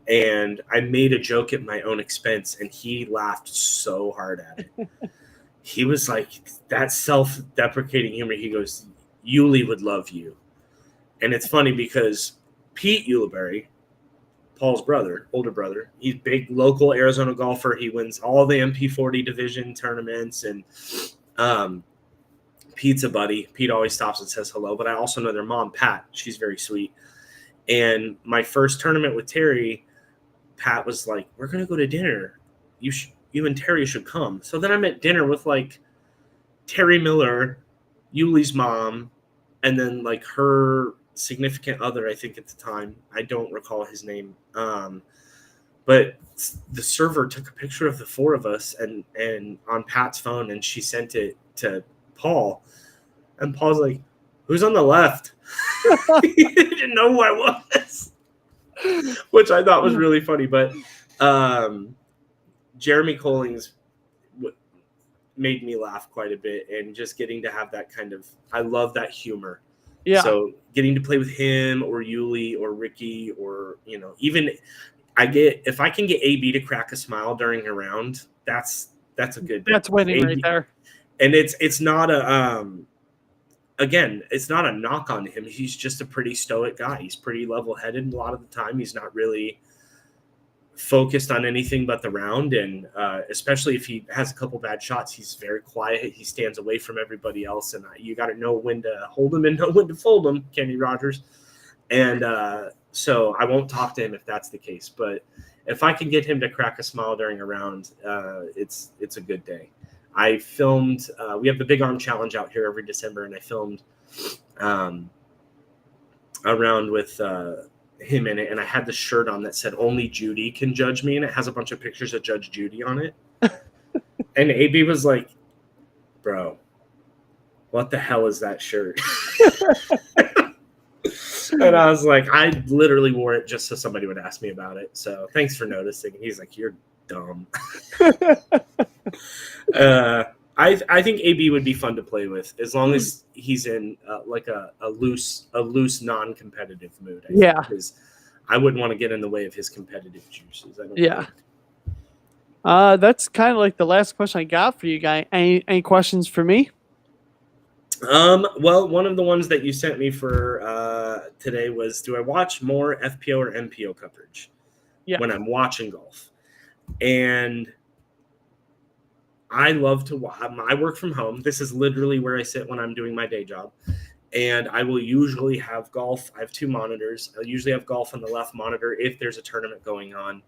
And I made a joke at my own expense, and he laughed so hard at it. He was like, that self-deprecating humor. He goes, Yuli would love you. And it's funny because Pete Ulibarri, Paul's brother, older brother, he's a big local Arizona golfer. He wins all the MP40 division tournaments, and Pete's a buddy. Pete always stops and says hello. But I also know their mom, Pat. She's very sweet. And my first tournament with Terry, Pat was like, we're going to go to dinner. You and Terry should come. So then I'm at dinner with like Terry Miller, Yuli's mom, and then like her significant other, I think at the time. I don't recall his name. But the server took a picture of the 4 of us and on Pat's phone, and she sent it to Paul. And Paul's like, who's on the left? He didn't know who I was, which I thought was really funny. But Jeremy Collings made me laugh quite a bit, and just getting to have that kind of, I love that humor. Yeah. So getting to play with him or Yuli or Ricky, or, you know, even if I can get AB to crack a smile during a round, that's a good day. That's winning AB, right there. And it's not a again, it's not a knock on him. He's just a pretty stoic guy. He's pretty level-headed a lot of the time. He's not really focused on anything but the round, and especially if he has a couple bad shots, he's very quiet. He stands away from everybody else, and you got to know when to hold him and know when to fold him, Kenny Rogers. And so I won't talk to him if that's the case. But if I can get him to crack a smile during a round, it's a good day. I filmed, we have the Big Arm Challenge out here every December, and I filmed a round with him in it, and I had the shirt on that said only Judy can judge me, and it has a bunch of pictures of Judge Judy on it. And AB was like, bro, what the hell is that shirt? And I was like, I literally wore it just so somebody would ask me about it. So thanks for noticing. And he's like, you're dumb. I think AB would be fun to play with, as long as he's in like a loose non-competitive mood. I think, because I wouldn't want to get in the way of his competitive juices. I don't think. That's kind of like the last question I got for you guys. Any questions for me? Well, one of the ones that you sent me for today was, do I watch more FPO or MPO coverage when I'm watching golf? And I love to watch. I work from home. This is literally where I sit when I'm doing my day job. And I will usually have golf. I have 2 monitors. I usually have golf on the left monitor if there's a tournament going on.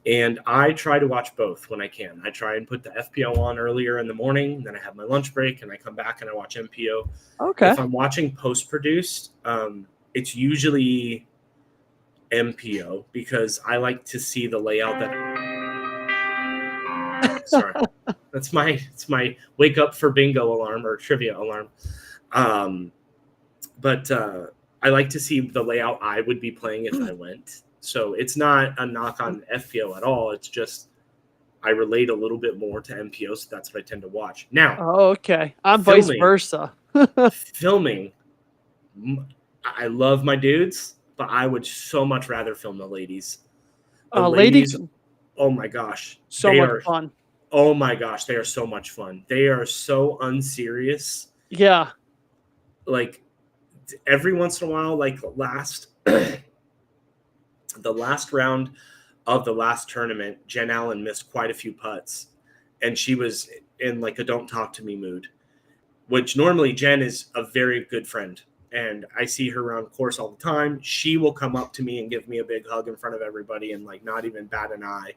And I try to watch both when I can. I try and put the FPO on earlier in the morning. Then I have my lunch break, and I come back and I watch MPO. Okay. If I'm watching post-produced, it's usually MPO, because I like to see the layout that... Sorry. It's my wake up for bingo alarm or trivia alarm. But I like to see the layout I would be playing if I went. So it's not a knock on FPO at all. It's just I relate a little bit more to MPO, so that's what I tend to watch. Now, okay. I'm vice versa. Filming, I love my dudes, but I would so much rather film the ladies. The ladies, oh my gosh. So much fun. Oh my gosh, they are so much fun. They are so unserious. Yeah. Like every once in a while, like the last round of the last tournament, Jen Allen missed quite a few putts, and she was in like a don't talk to me mood, which normally Jen is a very good friend, and I see her around course all the time. She will come up to me and give me a big hug in front of everybody and like not even bat an eye.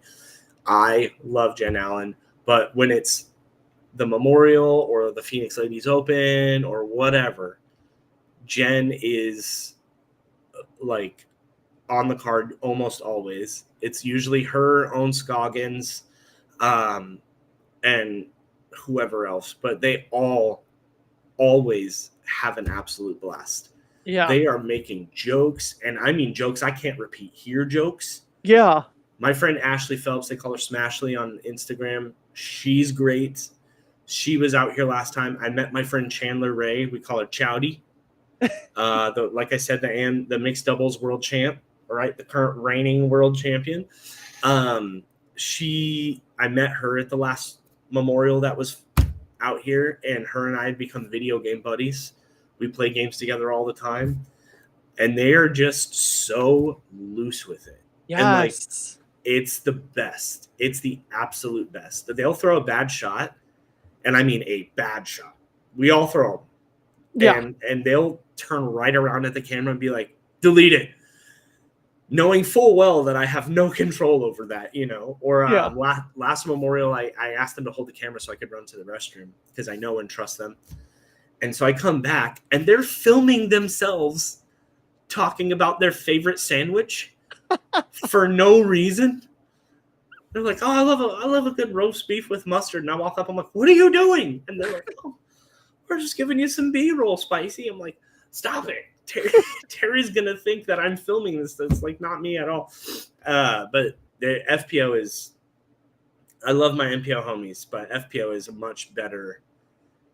I love Jen Allen, but when it's the Memorial or the Phoenix Ladies Open or whatever, Jen is like on the card almost always. It's usually her, own Scoggins, and whoever else, but they all always have an absolute blast. Yeah. They are making jokes, and I mean jokes I can't repeat here jokes. Yeah. My friend Ashley Phelps, they call her Smashly on Instagram. She's great. She was out here last time. I met my friend Chandler Ray. We call her Chowdy. Like I said, the mixed doubles world champ, right? The current reigning world champion. I met her at the last memorial that was out here, and her and I had become video game buddies. We play games together all the time, and they are just so loose with it. Yes. And like, it's the best. It's the absolute best. They'll throw a bad shot, and I mean a bad shot. We all throw them. Yeah. And they'll turn right around at the camera and be like, delete it. Knowing full well that I have no control over that, you know. Or last memorial, I asked them to hold the camera so I could run to the restroom because I know and trust them. And so I come back, and they're filming themselves talking about their favorite sandwich for no reason. They're like, oh, I love a good roast beef with mustard. And I walk up, I'm like, what are you doing? And they're like, oh, we're just giving you some B-roll, Spicy. I'm like, stop it. Terry's going to think that I'm filming this. That's like not me at all. But the FPO is, I love my MPO homies, but FPO is a much better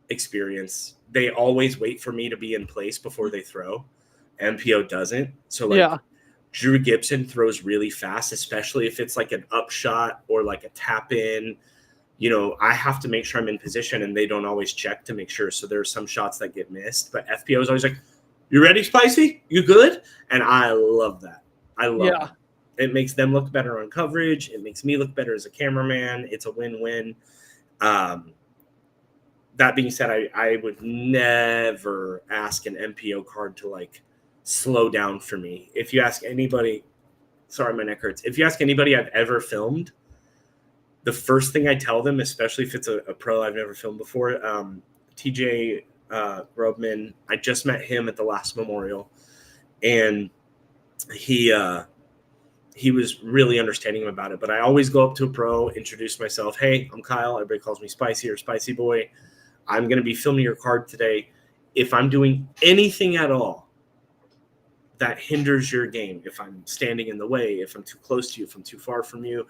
experience. They always wait for me to be in place before they throw. MPO doesn't. So like Drew Gibson throws really fast, especially if it's like an upshot or like a tap in. You know, I have to make sure I'm in position, and they don't always check to make sure. So there are some shots that get missed, but FPO is always like, you ready, Spicy? You good? And I love that. I love it. It makes them look better on coverage. It makes me look better as a cameraman. It's a win-win. That being said, I would never ask an MPO card to like slow down for me. If you ask anybody, sorry, my neck hurts. If you ask anybody I've ever filmed, the first thing I tell them, especially if it's a pro I've never filmed before, TJ Grobman, I just met him at the last memorial, and he was really understanding about it. But I always go up to a pro, introduce myself. Hey, I'm Kyle. Everybody calls me Spicy or Spicy Boy. I'm going to be filming your card today. If I'm doing anything at all that hinders your game, if I'm standing in the way, if I'm too close to you, if I'm too far from you,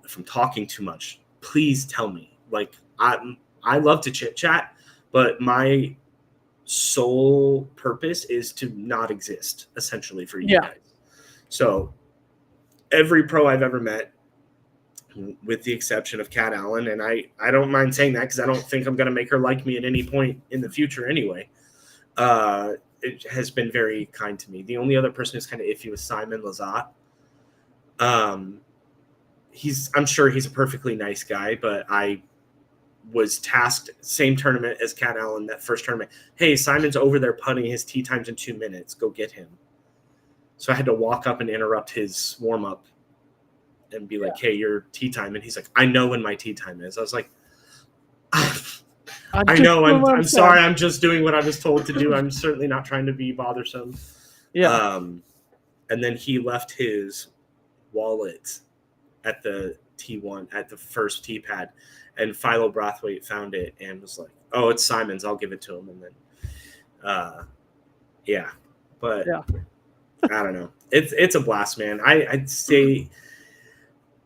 if I'm talking too much, please tell me. Like, I love to chit chat, but my sole purpose is to not exist, essentially, for you guys. So every pro I've ever met, with the exception of Kat Allen, and I don't mind saying that because I don't think I'm going to make her like me at any point in the future anyway, it has been very kind to me. The only other person who's kind of iffy was Simon Lazat. I'm sure he's a perfectly nice guy, but I was tasked, same tournament as Kat Allen, that first tournament. Hey, Simon's over there putting his tee times in 2 minutes. Go get him. So I had to walk up and interrupt his warm-up and be like, hey, your tee time. And he's like, I know when my tee time is. I was like, I know. I'm sorry. I'm just doing what I was told to do. I'm certainly not trying to be bothersome. Yeah. And then he left his wallet at the T1, at the first tee pad, and Philo Brathwaite found it and was like, oh, it's Simon's. I'll give it to him. And then, but I don't know. It's a blast, man. I'd say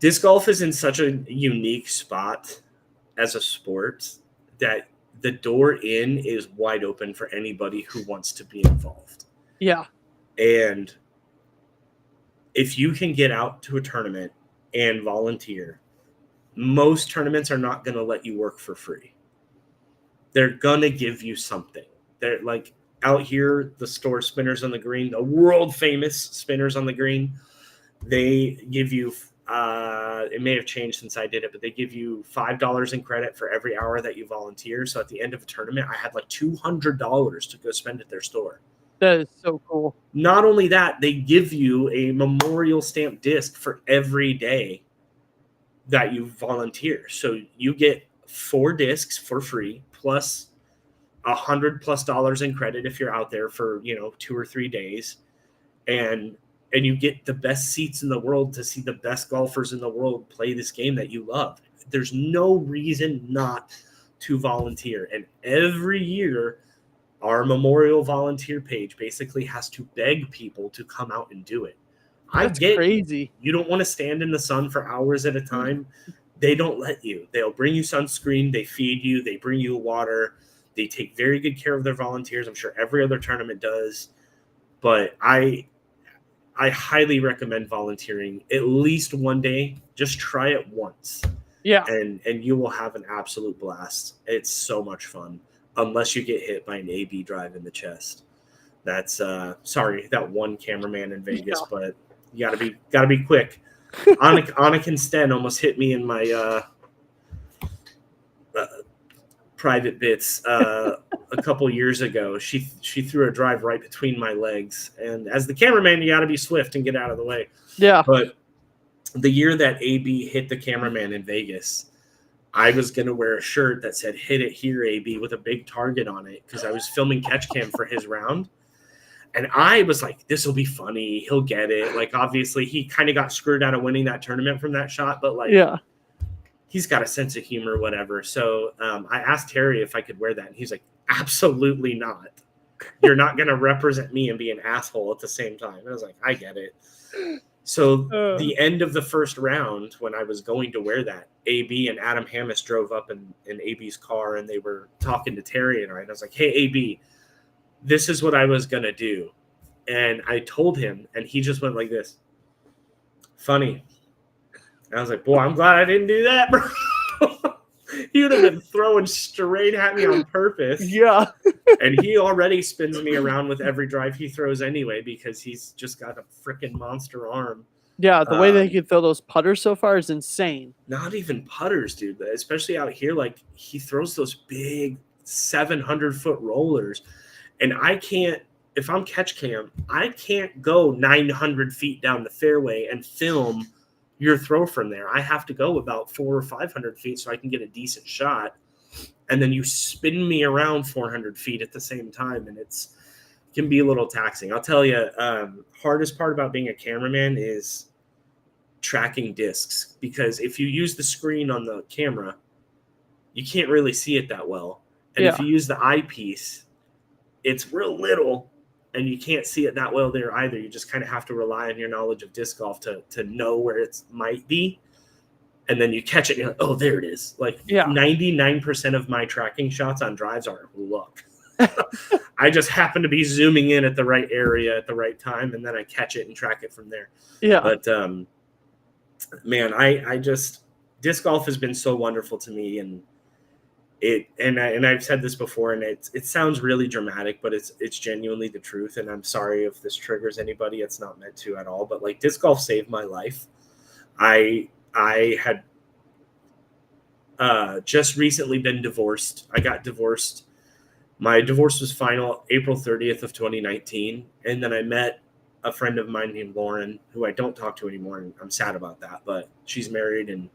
disc golf is in such a unique spot as a sport that the door in is wide open for anybody who wants to be involved. Yeah. And if you can get out to a tournament and volunteer, most tournaments are not going to let you work for free. They're going to give you something. They're like out here, the store Spinners on the Green, the world famous Spinners on the Green, they give you it may have changed since I did it, but they give you $5 in credit for every hour that you volunteer. So at the end of a tournament, I had like $200 to go spend at their store. That is so cool. Not only that, they give you a memorial stamp disc for every day that you volunteer. So you get 4 discs for free, plus $100+ in credit if you're out there for 2 or 3 days. And and you get the best seats in the world to see the best golfers in the world play this game that you love. There's no reason not to volunteer. And every year, our memorial volunteer page basically has to beg people to come out and do it. That's crazy. You don't want to stand in the sun for hours at a time. They don't let you. They'll bring you sunscreen. They feed you. They bring you water. They take very good care of their volunteers. I'm sure every other tournament does. But I highly recommend volunteering at least one day. Just try it once. Yeah. And you will have an absolute blast. It's so much fun. Unless you get hit by an AB drive in the chest. That's sorry, that one cameraman in Vegas, but you gotta be quick. Annika Sten almost hit me in my private bits a couple years ago. She threw a drive right between my legs, and as the cameraman, you gotta be swift and get out of the way. Yeah. But the year that AB hit the cameraman in Vegas, I was going to wear a shirt that said "Hit it here, AB," with a big target on it because I was filming catch cam for his round. And I was like, this will be funny. He'll get it. Like, obviously, he kind of got screwed out of winning that tournament from that shot. But, like, he's got a sense of humor, whatever. So I asked Terry if I could wear that. And he's like, absolutely not. You're not going to represent me and be an asshole at the same time. And I was like, I get it. So the end of the first round, when I was going to wear that, AB and Adam Hammis drove up in AB's car, and they were talking to Terry and I. And I was like, hey, AB, this is what I was going to do. And I told him, and he just went like this. Funny. And I was like, boy, I'm glad I didn't do that, bro. He would have been throwing straight at me on purpose. Yeah. And he already spins me around with every drive he throws anyway because he's just got a freaking monster arm. Yeah, the way they can throw those putters so far is insane. Not even putters, dude. Especially out here, like, he throws those big 700-foot rollers. And I can't, if I'm catch cam, I can't go 900 feet down the fairway and film your throw from there. I have to go about 400 or 500 feet so I can get a decent shot. And then you spin me around 400 feet at the same time. And it can be a little taxing. I'll tell you, hardest part about being a cameraman is tracking discs. Because if you use the screen on the camera, you can't really see it that well. And if you use the eyepiece, it's real little. And you can't see it that well there either. You just kind of have to rely on your knowledge of disc golf to know where it might be. And then you catch it and you're like, oh, there it is. Like 99% of my tracking shots on drives are luck. I just happen to be zooming in at the right area at the right time, and then I catch it and track it from there. Yeah. But, man, I just – disc golf has been so wonderful to me, and I've said this before, and it sounds really dramatic, but it's genuinely the truth. And I'm sorry if this triggers anybody. It's not meant to at all. But like, disc golf saved my life. I had just recently been divorced. I got divorced. My divorce was final April 30th of 2019, and then I met a friend of mine named Lauren, who I don't talk to anymore, and I'm sad about that. But she's married, and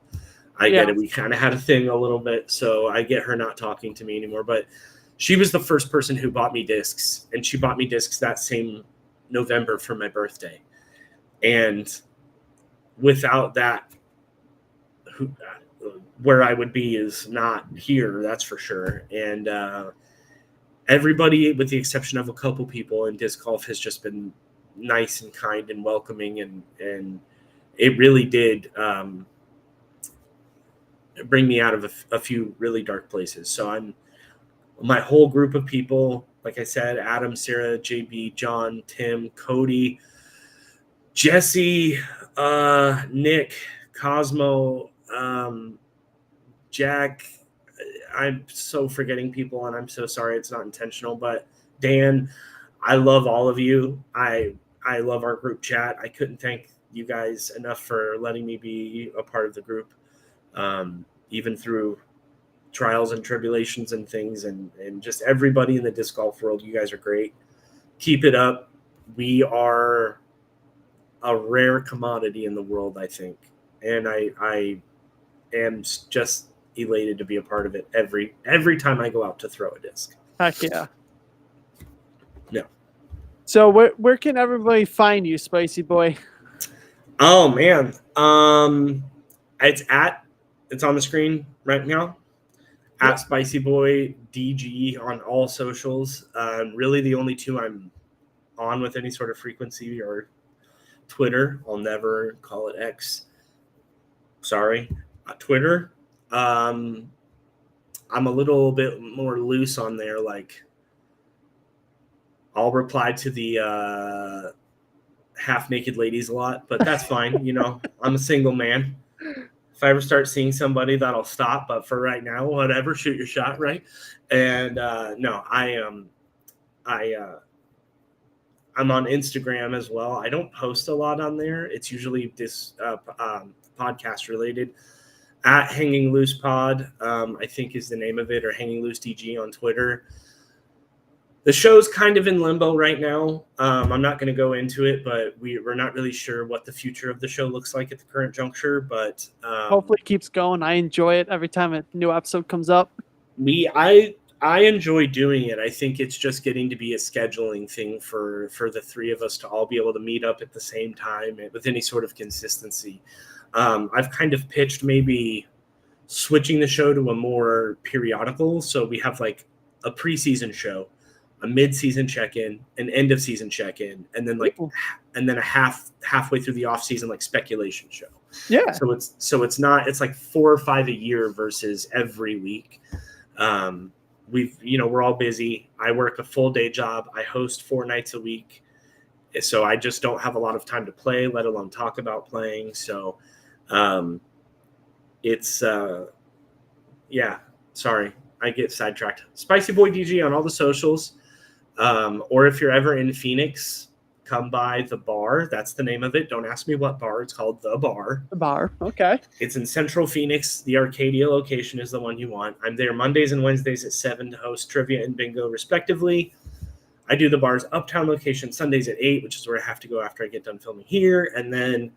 I get it. We kind of had a thing a little bit, so I get her not talking to me anymore. But she was the first person who bought me discs, and she bought me discs that same November for my birthday. And without that, where I would be is not here, that's for sure. And everybody, with the exception of a couple people in disc golf, has just been nice and kind and welcoming, and it really did bring me out of a few really dark places. So my whole group of people, like I said, Adam, Sarah, JB, John, Tim, Cody, Jesse, Nick, Cosmo, Jack. I'm so forgetting people, and I'm so sorry. It's not intentional, but Dan, I love all of you. I love our group chat. I couldn't thank you guys enough for letting me be a part of the group. Even through trials and tribulations and things, and just everybody in the disc golf world, you guys are great. Keep it up. We are a rare commodity in the world, I think. And I am just elated to be a part of it every time I go out to throw a disc. Heck yeah. No. So where can everybody find you, Spicy Boy? Oh man, it's on the screen right now. At spiiciiboiidg on all socials. Really, the only two I'm on with any sort of frequency are Twitter. I'll never call it X. Sorry, Twitter. I'm a little bit more loose on there. Like, I'll reply to the half naked ladies a lot, but that's fine. I'm a single man. If I ever start seeing somebody, that'll stop. But for right now, whatever, shoot your shot, right? And no, I'm on Instagram as well. I don't post a lot on there. It's usually this podcast related. At Hanging Loose Pod, I think is the name of it, or Hanging Loose DG on Twitter. The show's kind of in limbo right now. I'm not going to go into it, but we're not really sure what the future of the show looks like at the current juncture. But hopefully it keeps going. I enjoy it every time a new episode comes up. I enjoy doing it. I think it's just getting to be a scheduling thing for the three of us to all be able to meet up at the same time with any sort of consistency. I've kind of pitched maybe switching the show to a more periodical. So we have like a preseason show, a mid-season check-in, an end-of-season check-in, and then a halfway through the off-season like speculation show. Yeah. So it's like 4 or 5 a year versus every week. We're all busy. I work a full day job. I host 4 nights a week, so I just don't have a lot of time to play, let alone talk about playing. So, sorry, I get sidetracked. spiiciiboiidg on all the socials. Or if you're ever in Phoenix, come by the bar. That's the name of it. Don't ask me what bar. It's called The Bar. The Bar. Okay. It's in Central Phoenix. The Arcadia location is the one you want. I'm there Mondays and Wednesdays at 7 to host trivia and bingo, respectively. I do the bar's Uptown location Sundays at 8, which is where I have to go after I get done filming here. And then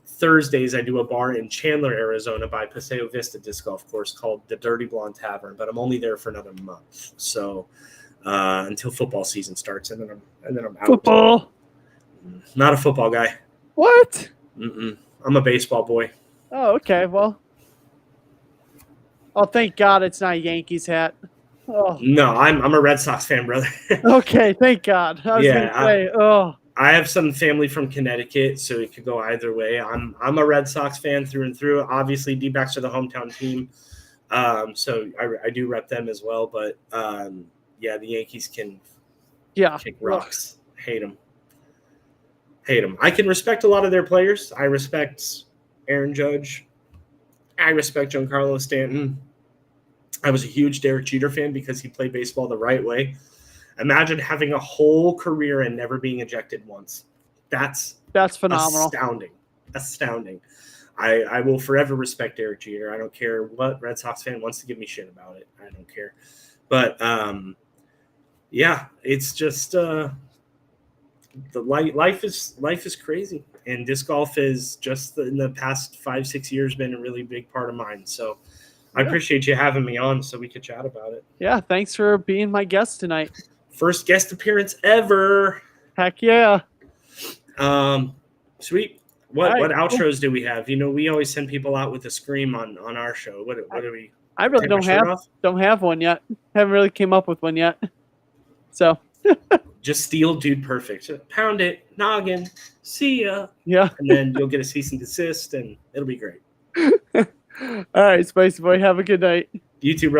Thursdays, I do a bar in Chandler, Arizona by Paseo Vista Disc Golf Course called the Dirty Blonde Tavern, but I'm only there for another month. So until football season starts, and then I'm out. Football. Not a football guy. What? I'm a baseball boy. Oh, okay. Well, thank God it's not a Yankees hat. Oh. No, I'm a Red Sox fan, brother. Okay, thank God. I was gonna say, I have some family from Connecticut, so it could go either way. I'm a Red Sox fan through and through. Obviously, D-backs are the hometown team, so I do rep them as well. But the Yankees can kick rocks. Hate them. I can respect a lot of their players. I respect Aaron Judge. I respect Giancarlo Stanton. I was a huge Derek Jeter fan because he played baseball the right way. Imagine having a whole career and never being ejected once. That's phenomenal. Astounding. I will forever respect Derek Jeter. I don't care what Red Sox fan wants to give me shit about it. I don't care. But it's just the life is crazy, and disc golf is just in the past 5-6 years been a really big part of mine. So I appreciate you having me on so we could chat about it. Yeah, thanks for being my guest tonight. First guest appearance ever. Heck yeah. Sweet. What outros do we have? We always send people out with a scream on our show. What do we? I really don't have one yet. Haven't really came up with one yet. So just steal Dude Perfect. Pound it, noggin, see ya. Yeah. And then you'll get a cease and desist, and it'll be great. All right, Spicy Boy. Have a good night. You too, brother.